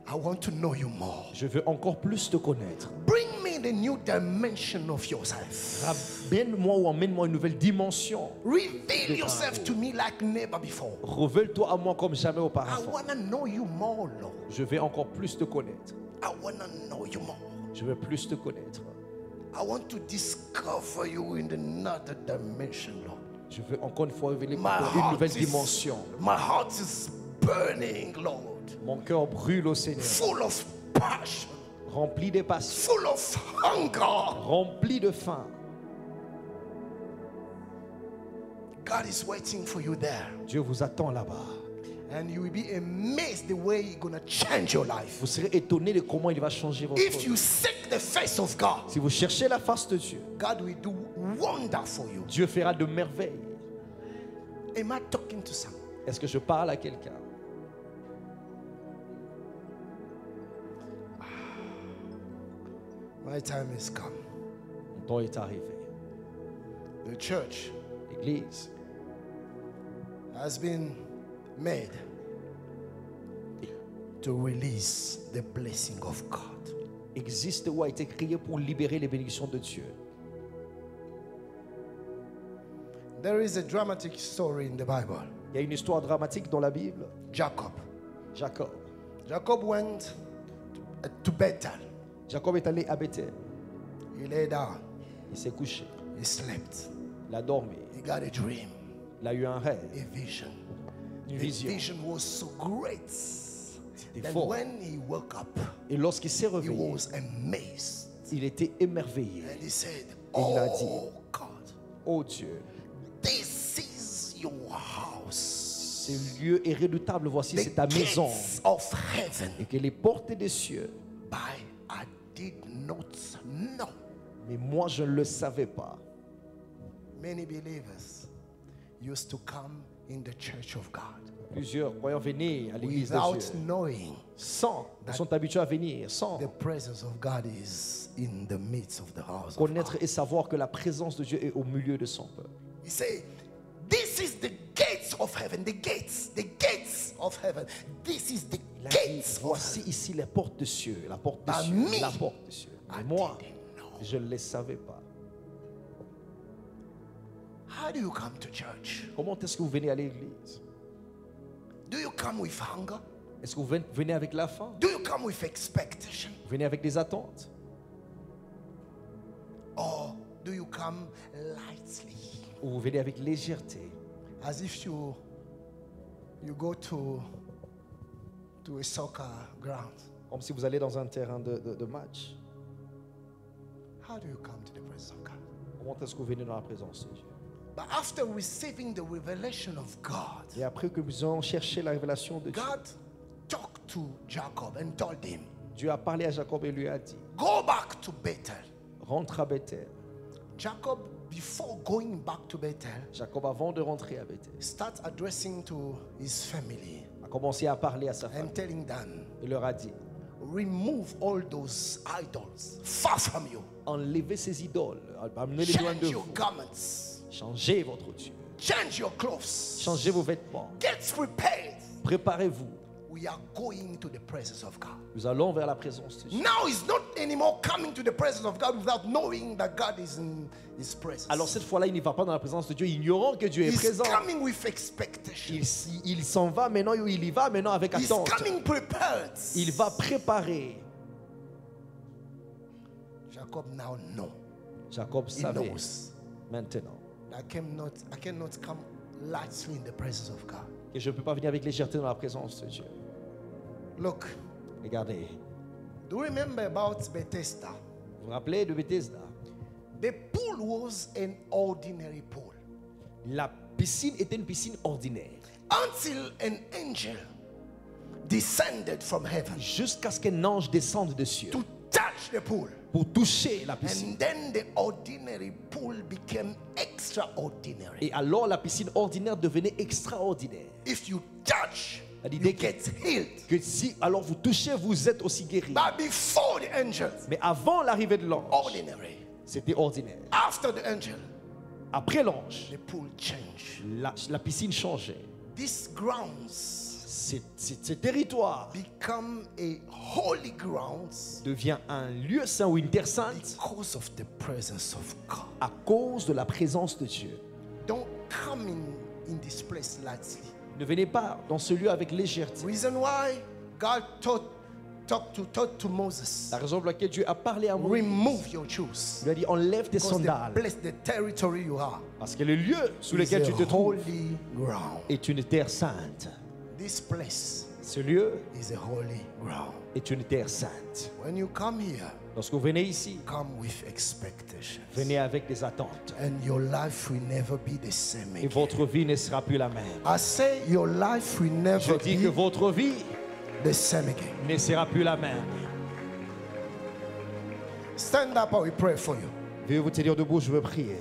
I want to know you more. Je veux encore plus te connaître. Bring me the new dimension of yourself. Ramène-moi ou emmène-moi une nouvelle dimension. Reveal yourself to me like never before. Révèle-toi à moi comme jamais I auparavant. want to know you more, Lord. Je vais encore plus te connaître. I want to know you more. Je veux plus te connaître. I want to discover you in another dimension, Lord. Je veux encore une fois révéler My une heart nouvelle is- dimension. My heart is burning, Lord. Mon cœur brûle au Seigneur. Full of passion, Rempli de passion. full of hunger. Rempli de faim. God is waiting for you there. Dieu vous attend là-bas. And you will be amazed the way He's going to change your life. Vous serez étonné de comment il va changer votre If vie. you seek the face of God, Si vous cherchez la face de Dieu, God will do wonder for you. Dieu fera de merveilles. Am I talking to some? Est-ce que je parle à quelqu'un? My time has come. Mon temps est arrivé. The church L'Église has been made to release the blessing of God. existe ou a été créée pour libérer les bénédictions de Dieu. There is a dramatic story in the Bible. Il y a une histoire dramatique dans la Bible. Jacob. Jacob. Jacob went to Bethel. Jacob est allé à Bethel. He lay down. Il s'est couché. He slept. Il a dormi. He got a dream, Il a eu un rêve, a vision. une The vision. vision was so great that fort. when he woke up, Et lorsqu'il s'est he réveillé, was amazed. il était émerveillé. And he said, Il a dit, "Oh God, Oh Dieu, this is your house. ce lieu est redoutable. Voici, The c'est ta maison. gates of heaven." Et que les portes des cieux. But I did not know. Mais moi, je ne le savais pas. Many believers used to come in the church of God Plusieurs croyants venaient à l'église de without Dieu knowing sans, ils sont habitués à venir sans the presence of God is in the midst of the house of connaître God. et savoir que la présence de Dieu est au milieu de son peuple. He said, "This is the gates of heaven, the gates of heaven. This is the Il a dit, gates of voici heaven." ici les portes de cieux, la porte de But cieux, me, la porte de cieux. I Mais moi, didn't know. je ne les savais pas. How do you come to church? Comment est-ce que vous venez à l'église? Do you come with hunger? Est-ce que vous venez avec la faim? Do you come with expectation? Vous venez avec des attentes? Or do you come lightly? Ou vous venez avec légèreté? As if you go to a soccer ground. Comme si vous allez dans un terrain de match. How do you come to the presence of God? Comment est-ce que vous venez dans la présence de Dieu? But after receiving the revelation of God, Et après que nous avons cherché la révélation de Dieu, God talked to Jacob and told him, Dieu a parlé à Jacob et lui a dit, "Go back to Bethel." rentre à Bethel. Jacob, before going back to Bethel, Jacob, avant de rentrer à Bethel, start addressing to his family a commencé à parler à sa femme. and telling them, Il leur a dit, remove all those idols far from you. enlevez ces idoles, amenez-les loin Change de your vous. garments. Changez votre Dieu. Change your clothes. Changez vos vêtements. Get prepared. Préparez-vous. We are going to the presence of God. Nous allons vers la présence de Dieu. Now it's not anymore coming to the presence of God without knowing that God is in his presence. Alors cette fois-là, il n'y va pas dans la présence de Dieu, ignorant que Dieu est He's présent. coming with expectation. Il s'en va maintenant, il y va maintenant avec He's attente. coming prepared. Il va préparer. Jacob now know. Jacob He savait knows maintenant that I cannot come lightly in the presence of God. que je ne peux pas venir avec légèreté dans la présence de Dieu. Look, Regardez, do you remember about Bethesda? vous vous rappelez de Bethesda? The pool was an ordinary pool La piscine était une piscine ordinaire. until an angel descended from heaven Jusqu'à ce qu'un ange descende des cieux to touch the pool. pour toucher la piscine. And then the ordinary pool became extraordinary. Et alors la piscine ordinaire devenait extraordinaire. If you touch, C'est-à-dire you que- get healed. Que si alors vous touchez, vous êtes aussi guéri. But before the angel, Mais avant l'arrivée de l'ange, ordinary. c'était ordinaire. After the angel, Après l'ange, the pool changed. la piscine changeait. These grounds Ce territoire become a holy grounds devient un lieu saint ou une terre sainte because of the presence of God. à cause de la présence de Dieu. Don't come in this place lightly. Ne venez pas dans ce lieu avec légèreté. Reason why God talked to Moses. La raison pour laquelle Dieu a parlé à Moïse, Remove your shoes. il lui a dit enlève tes Because the sandales. place, the territory you are, Parce que le lieu sous is lequel tu te a trouves holy ground. est une terre sainte. This place Ce lieu is a holy ground. est une terre sainte. When you come here, Lorsque vous venez ici, come with expectations. venez avec des attentes. And your life will never be the same Et again. votre vie ne sera plus la même. I say your life will Je never dis que be votre vie the same again. ne sera plus la même. Stand up, I will pray for you. Veuillez vous tenir debout, je veux prier.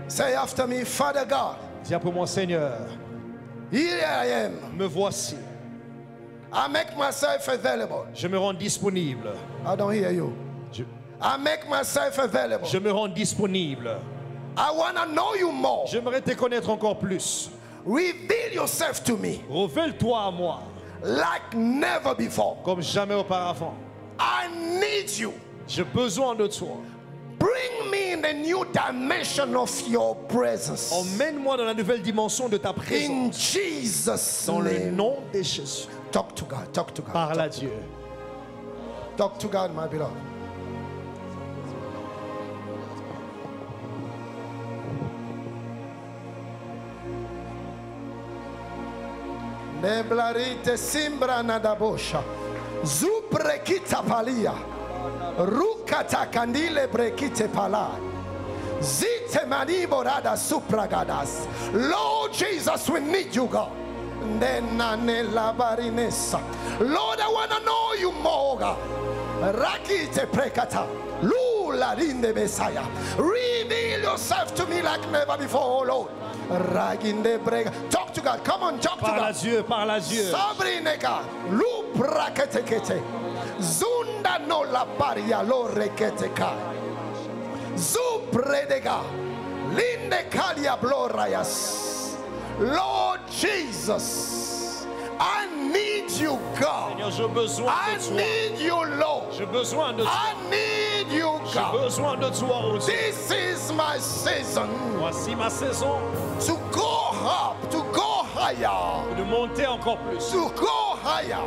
Say after me, Father God, Dis après moi, Seigneur, here I am. me voici. I make myself available. Je me rends disponible. I don't hear you. I make myself available. Je me rends disponible. I want to know you more. J'aimerais te connaître encore plus. Reveal yourself to me Révèle-toi à moi like never before. comme jamais auparavant. I need you. J'ai besoin de toi. Bring me in a new dimension of your presence. Emmène-moi dans la nouvelle dimension de ta In présence. Jesus' Dans le name. nom de Jésus. Talk to God. Talk to God. Parle à Dieu. Talk to God, my beloved. Neblarite simbra nadabosha. Zuprekita palia. Rukata kandile brekite palai. Zite maniborada supragadas. Lord Jesus, we need you, God. Lord, I want to know you more, God. Rakite prekata. Lula rinde Messiah. Reveal yourself to me like never before, Lord. Raginde brega. Talk to God. Come on, talk to Parle à God. Dieu, parle à Dieu. Sabrinega. Lu brakete kete. Zunda no la paria lo rekete kai. Zupredega. Linde kalia blorayas. Lord Jesus, I need you, God. Seigneur, j'ai besoin I de toi. need you, Lord. J'ai besoin de toi. I need you, J'ai God. besoin de toi, oh Dieu. This is my season Voici ma saison to go up, to go higher, de monter encore plus. to go higher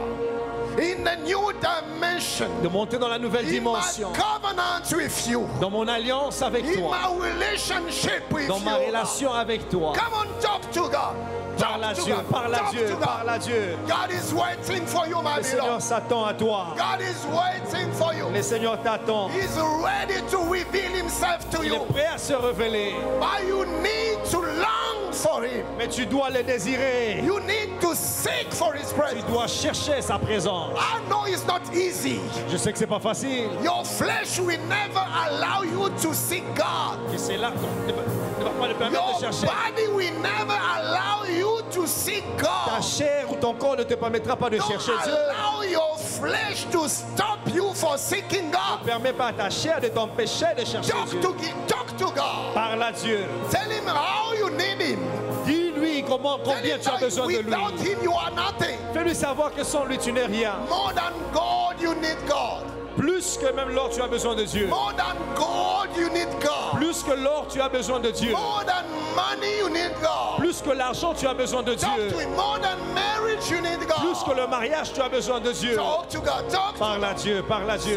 in the new dimension, De monter dans la nouvelle in my dimension. covenant with you, Dans mon alliance avec in toi. my relationship with Dans you. ma relation avec toi. Come on, talk to God. Parle à Talk to Dieu, God. parle à Talk Dieu, to God. parle à Dieu. God is waiting for you, my Le Seigneur beloved. s'attend à toi. God is waiting for you. Le Seigneur t'attend. He's ready to reveal himself to Il you. est prêt à se révéler. But you need to long for him. Mais tu dois le désirer. You need to seek for his Tu presence. dois chercher sa présence. I know it's not easy. Je sais que c'est pas facile. Your flesh will never allow you to seek God. Et c'est là qu'on ne va pas le permettre de Your chercher. body will never allow you to seek Ta God. chair ou ton corps ne te permettra pas de Don't chercher Dieu. allow your flesh to stop you for seeking God. Ne permets pas à ta chair de t'empêcher de chercher Dieu. Talk to God. Parle à Dieu. Tell him how you need him. Dis-lui combien tu as besoin de lui. Without him you are nothing. Fais-lui savoir que sans lui tu n'es rien. More than God you need God. Plus que même l'or tu as besoin de Dieu. More than God you need God. Plus que l'or tu as besoin de Dieu. More than money you need God. Plus que l'argent tu as besoin de Talk Dieu. to him. More than marriage you need God. Plus que le mariage tu as besoin de Dieu. Talk to God. Talk to Parle à Dieu, parle à Dieu.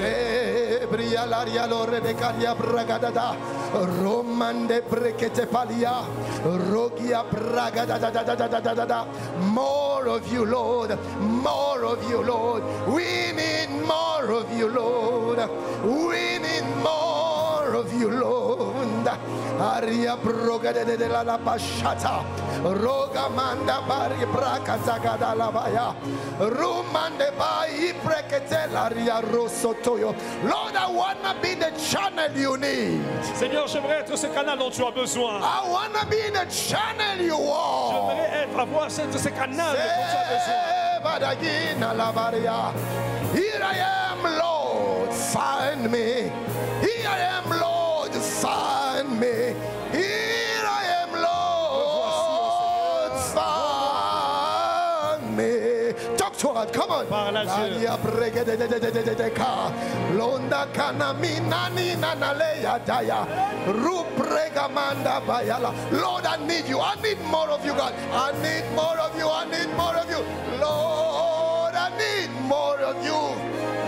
Bria laria lore de caria bragadada. Romande brekete palia. Rogia bragadada. More of you, Lord. More of you, Lord. We need more of you, Lord. We need more of you, Lord. Aria brogade de la pashata. Roga manda bari brakazagada la baya. Rumande bai brekete laria rosotoyo. Lord, I wanna be the channel you need. Seigneur, j'aimerais être ce canal dont tu as besoin. I wanna be the channel you want. J'aimerais avoir ce canal dont tu as besoin. Badagina la baria. Here I am, Lord, find me. Here I am, Lord, find me. Here I am, Lord, find me. Talk to God, come on. Parle à Dieu. Alia brege de ka. Londa kana minani nanaleya daya. Ruprega manda bayala. Lord, I need you. I need more of you, God. I need more of you. I need more of you. Lord, I need more of you.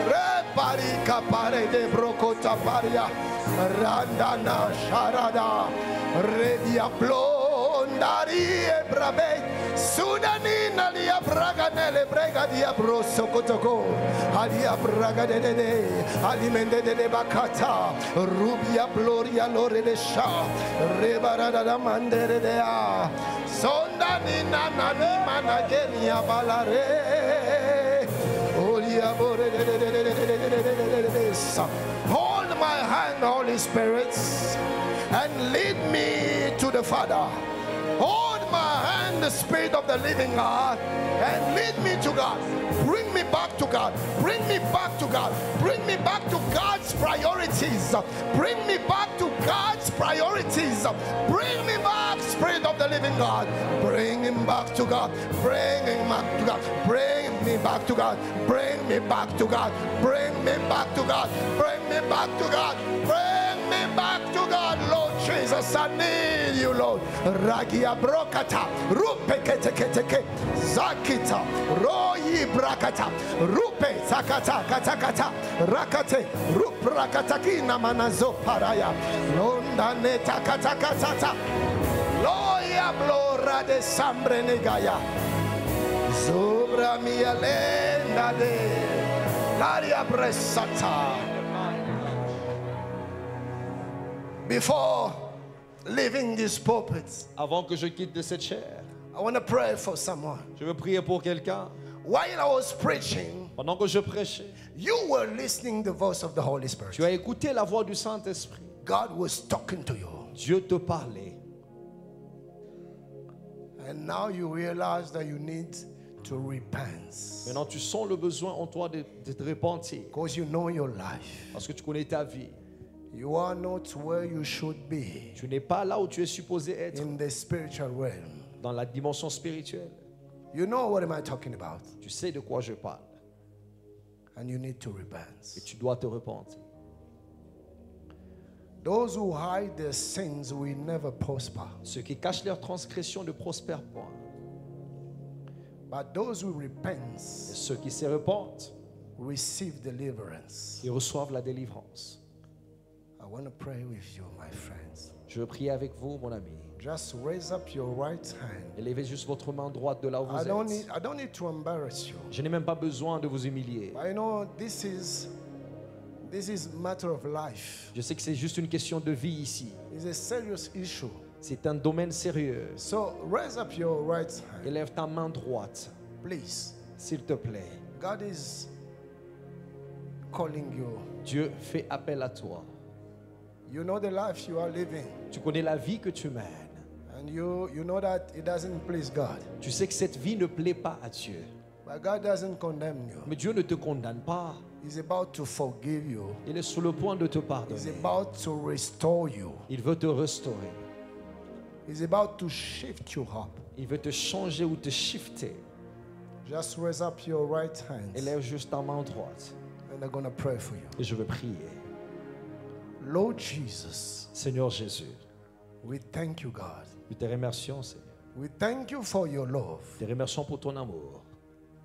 Reparika pare de brokota paria. Randana sharada. Redia blondari e brabe. Sudanina lia braga nele brega dia broso kotoko. Alia braga de alimende de bakata. Rubia gloria lore de sha. Rebarada da mandere de a. Sondanina nani managenia balare. Olia bore de sa. Hold Holy Spirit, and lead me to the Father. Hold my hand, the Spirit of the living God, and lead me to God. Bring me back to God. Bring me back to God. Bring me back to God's priorities. Bring me back to God's priorities. Bring me back, Spirit of the living God. Bring him back to God. Bring him back to God. Bring me back to God. Bring me back to God. Bring me back to God. Bring me back to God. Bring me back to God, Lord Jesus. I need you, Lord. Ragia brokata, rupe keteketeke, zakita, royi brakata, rupe zakata katakata, rakate, rup rakatakina manazo paraya, londa neta katakatata, loya blora de sambre negaya, zubra mia lenda de, laria bresata. Before leaving this pulpit, Avant que je quitte de cette chair, I want to pray for someone. je veux prier pour quelqu'un. While I was preaching, Pendant que je prêchais, you were listening the voice of the Holy Spirit. tu as écouté la voix du Saint-Esprit. God was talking to you. Dieu te parlait. And now you realize that you need to repent. Maintenant, tu sens le besoin en toi de te repentir. Because you know your life. Parce que tu connais ta vie. You are not where you should be Tu n'es pas là où tu es supposé être in the spiritual realm. dans la dimension spirituelle. You know what am I talking about? Tu sais de quoi je parle. And you need to Et repent. tu dois te repentir. Those who hide their sins will never prosper. Ceux qui cachent leurs transgressions ne prospèrent point. But those who Et repent ceux qui se repentent, receive deliverance. ils reçoivent la délivrance. I want to pray with you, my friends. Je veux prier avec vous, mon ami. Just raise up your right hand. Élevez juste votre main droite de là où vous I êtes. don't need to embarrass you. Je n'ai même pas besoin de vous humilier. I know this is matter of life. Je sais que c'est juste une question de vie ici. It's a serious issue. C'est un domaine sérieux. So raise up your right hand, Élève ta main droite, please. s'il te plaît. God is calling you. Dieu fait appel à toi. You know the life you are living, Tu connais la vie que tu mènes. and you know that it doesn't please God. Tu sais que cette vie ne plaît pas à Dieu. But God doesn't condemn you. Mais Dieu ne te condamne pas. He's about to forgive you. Il est sur le point de te He's pardonner. about to restore you. Il veut te restaurer. He's about to shift you up. Il veut te changer ou te shifter. Just raise up your right hand, Élève juste ta main droite. and I'm going to pray for you. Et je veux prier. Lord Jesus, Seigneur Jésus, we thank you, God. nous te remercions, Seigneur. We thank you for your love. Te remercions pour ton amour.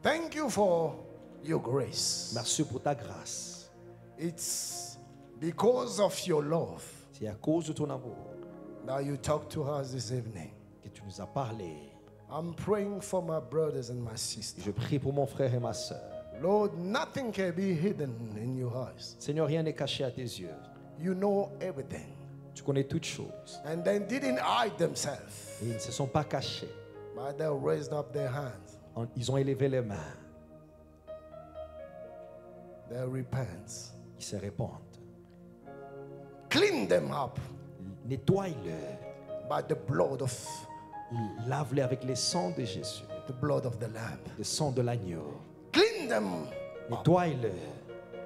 Thank you for your grace. Merci pour ta grâce. It's because of your love C'est à cause de ton amour that you talked to us this evening. que tu nous as parlé. I'm praying for my brothers and my sisters. Je prie pour mon frère et ma sœur. Lord, nothing can be hidden in your eyes. Seigneur, rien n'est caché à tes yeux. You know everything. Tu connais toutes choses. And they didn't hide themselves, Et ils ne se sont pas cachés. but they raised up their hands. Ils ont élevé les mains. They repent. Ils se répandent. Clean them up Nettoie-le. by the blood of Lave-les avec les sangs de Jésus. the blood of the Lamb. Le sang de l'agneau. Clean them. Nettoie-le.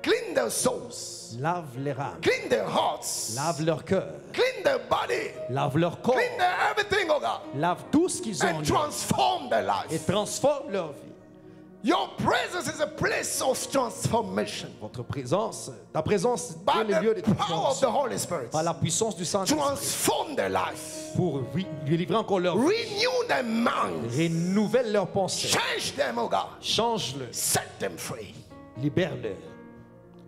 Clean their souls. Lave les rames. Clean their hearts. Lave leur cœur. Clean their body. Lave leur corps. Clean their everything, oh God. Lave tout ce qu'ils ont en And eux. transform their Et life. transforme leur vie. Your presence is a place of transformation. Votre présence, ta présence By est le lieu de the power of the transformation. Holy Spirit. Par la puissance du Saint-Esprit. Transform their life. Pour délivrer encore leur vie. Renew their minds. Renouvelle leurs pensées. Change them, oh God. Change-le. Set them free. Libère-le.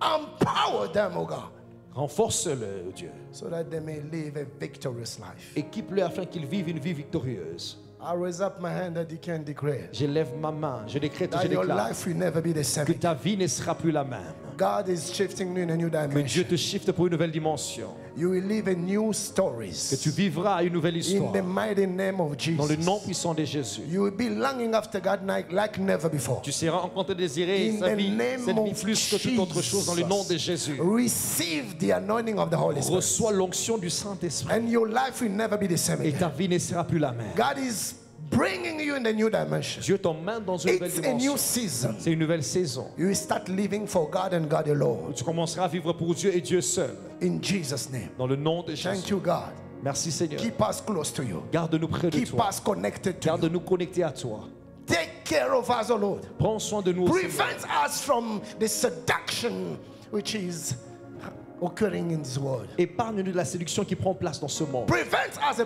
Empower them, oh God, Renforce-le, oh Dieu. so that they may live a victorious life. Équipe-le afin qu'il vive une vie victorieuse. I raise up my hand that you can declare J'élève ma main, je décrète, je that your déclare life will never be the same. que ta vie ne sera plus la même. God is shifting you in a new Que Dieu dimension. te shift pour une nouvelle dimension. You will live a new Que stories tu vivras une nouvelle in histoire. the mighty name of Dans le nom Jesus. puissant de Jésus. You will be longing after God like never before. Tu seras en train de désirer In sa the vie, name cette vie of plus que toute autre chose dans le nom de Jésus. Receive the anointing of the Holy Spirit, Reçois l'onction du Saint-Esprit and your life will never be the same et ta again. vie ne sera plus la même. God is bringing you in the new dimension. Dieu t'emmène dans une nouvelle It's a new dimension. season. C'est une nouvelle saison. You will start living for God and God alone. Tu commenceras à vivre pour Dieu et Dieu seul. In Jesus' name. Dans le nom de Thank Jésus. you, God. Merci Seigneur. Keep us close to you. Garde-nous près de Keep toi. us connected to you. Garde-nous connectés à toi. Take care of us, O Lord. Prends soin de nous. Seigneur. Prevent us from the seduction which is occurring in this world. Épargne-nous de la séduction qui prend place dans ce monde. Prevent us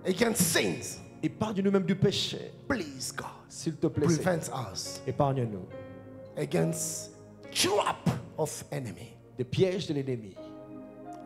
against sins. Épargne-nous même du péché. Please, God. S'il te plaît, Seigneur. Prevent us Épargne-nous against trap of enemy. des pièges de l'ennemi.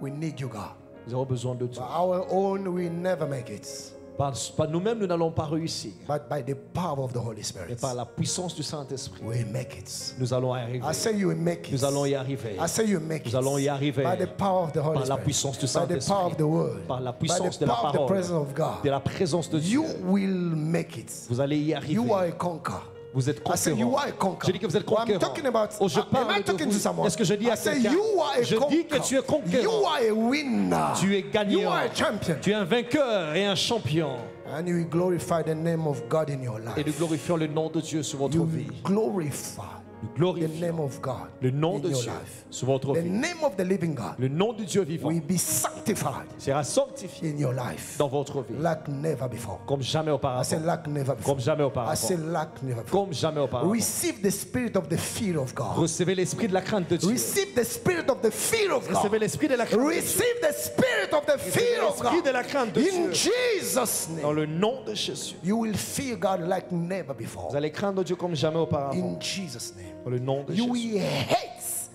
We need you, God. Nous avons besoin de By toi. our own, we never make it. Par nous-mêmes, nous n'allons pas réussir. But by the power of the Holy Mais Spirit, par la puissance du Saint-Esprit, we make it. nous allons y arriver. I say you will make it. Nous allons y arriver. I say you make Nous allons y it. arriver. By the power of the Holy Par la Spirit. puissance du By the power Saint-Esprit. of the word. Par la By puissance the de la power of the parole. presence of De God. la présence de Dieu. You will make it. Vous allez y arriver. You are a conqueror. Vous êtes I say you conquérant. are a conqueror. Je dis que vous êtes Well, I'm conquérant. talking about. Oh, je am I parle de talking to vous. someone? Est-ce que je dis à I say quelqu'un? you are a Je dis que tu es conqueror. conquérant. You are a winner. Tu es You gagnant. are a champion. Tu es un vainqueur et un champion. And you will glorify the name of God in your Et nous life. glorifions le nom de Dieu sur votre You vie. will glorify Nous the glorifions name of God le nom in de your Dieu life. sur votre The vie. name of the living God Le nom de Dieu vivant will be sanctified sera sanctifié in your life dans votre vie like never before. comme jamais I auparavant. say like never before. Comme jamais I auparavant. say like never before. Comme jamais auparavant. Receive the spirit of the fear of God. Recevez l'esprit de la crainte de Dieu. Receive the spirit of the fear of Recevez God. l'esprit de la crainte de Dieu. Receive the spirit of the fear of L'esprit de God. la crainte de In Dieu. Jesus' Dans name. le nom de Jésus. You will fear God like never Vous before. allez craindre Dieu comme jamais auparavant. In Jesus' name. Dans le nom de You Jésus. will hate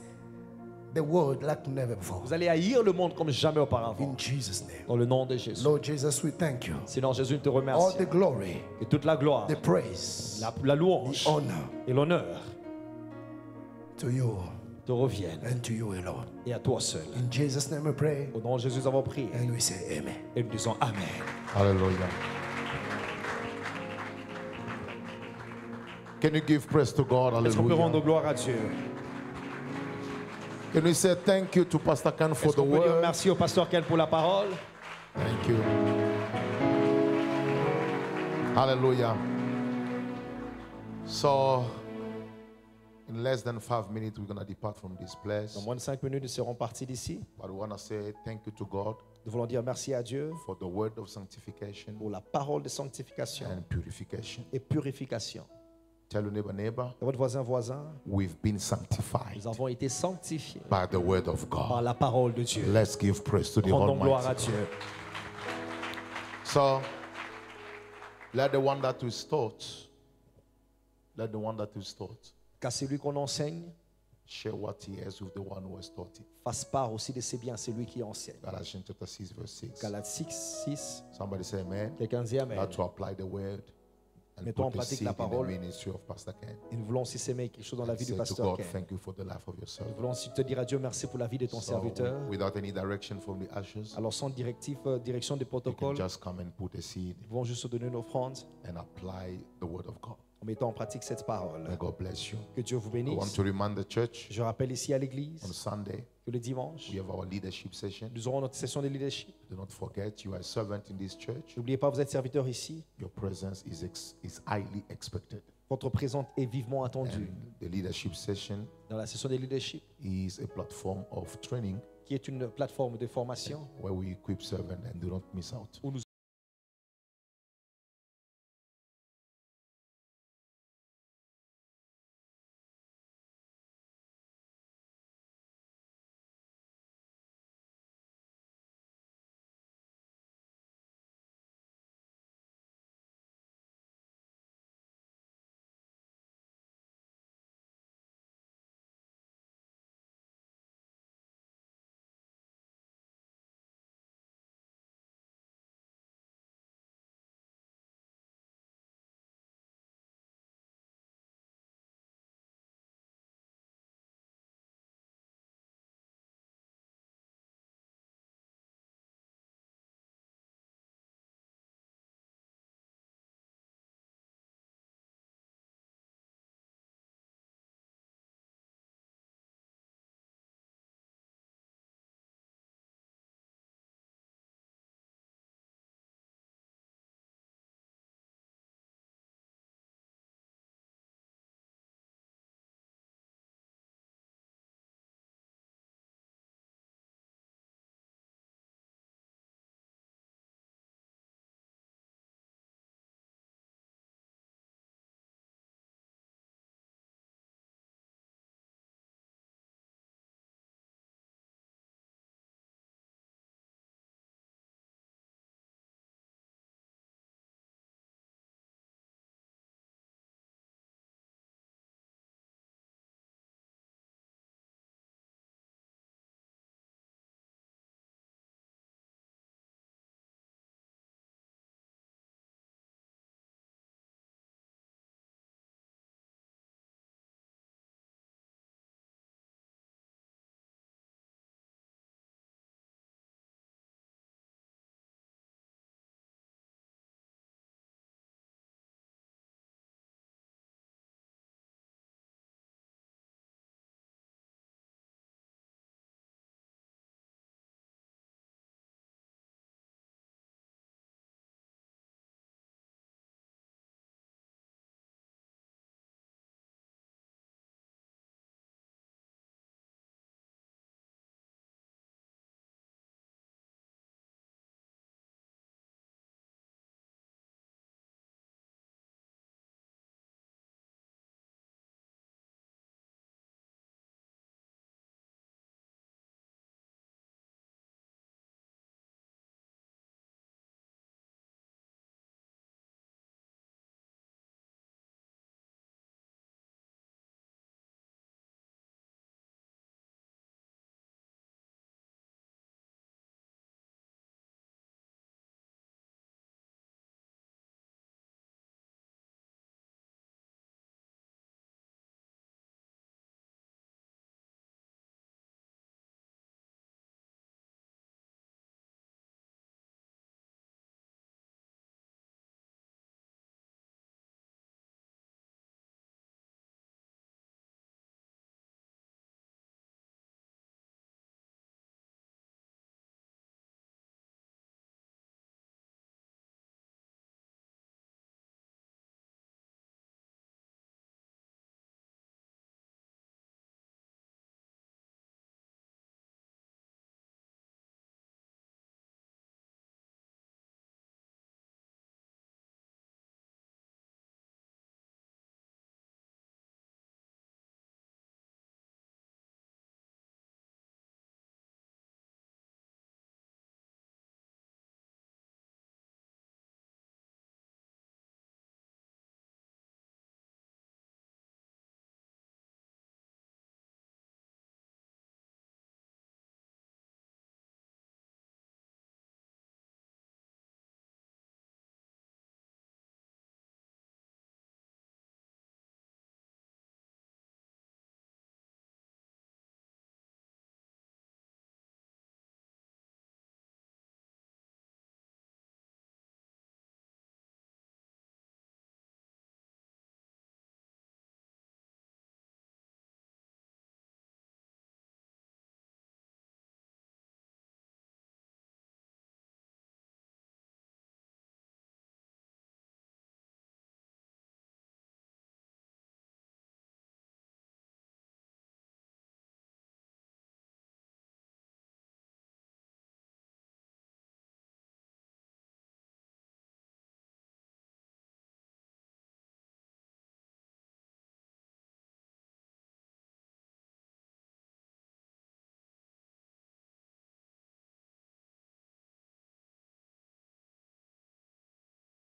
the world like never before. Vous allez haïr le monde comme jamais auparavant. In Jesus' name. Dans le nom de Jésus. Lord Jesus, we thank you. Seigneur Jésus, nous te All remercie. the glory, Et toute la gloire, the praise, la louange the honor et l'honneur to you te reviennent. and to you alone. Et à toi seul. In Jesus' name we pray Au nom de Jésus, nous avons prié. and we say amen. Et nous disons Amen. Hallelujah. Can you give praise to God? Est-ce qu'on peut rendre Hallelujah. gloire à Dieu? Can we say thank you to Pastor Ken for Est-ce the qu'on peut dire word? merci au pasteur Ken pour la parole? Thank you. Hallelujah. So, in less than 5 minutes, we're going to depart from this place. Dans moins de 5 minutes, nous serons partis d'ici. But we want to say thank you to God Nous voulons dire merci à Dieu for the word of sanctification pour la parole de sanctification and purification. et purification. Tell your neighbor, Et votre voisin, we've been sanctified nous avons été sanctifiés by the word of par God. la parole de Dieu. Let's give praise to the Rendons gloire à Almighty. Dieu. So, let the one that is taught, let the one that is taught Car celui qu'on enseigne share what he has with the one who has taught it. fasse part aussi de ses biens à celui qui enseigne. Galatians chapter 6, verse 6. Galates 6, 6. Somebody say amen. Quelqu'un dit Amen. How to apply the word and Mettons en put the pratique seed la in the parole. ministry of Pastor Ken. Et nous voulons aussi s'aimer quelque chose dans la vie Say du to pasteur God, Ken. thank you for the life of your Nous servant. voulons aussi te dire à Dieu merci pour la vie de ton So, serviteur. without any direction from the ushers, Alors sans direction des you can protocoles, just come and put a seed nous voulons juste donner une offrande and apply the word of God. en mettant en pratique cette parole. May God bless you. Que Dieu vous I want bénisse. to remind the church Je rappelle ici à on l'église Sunday que le dimanche, we have our leadership session. nous aurons notre session de leadership. Do not forget you are a servant in this church. N'oubliez pas, vous êtes serviteur ici. Your presence is highly expected. Votre présence est vivement attendue. And the leadership session Dans la session de leadership, is a platform of training qui est une plateforme de formation where we equip servants and do not miss out. où nous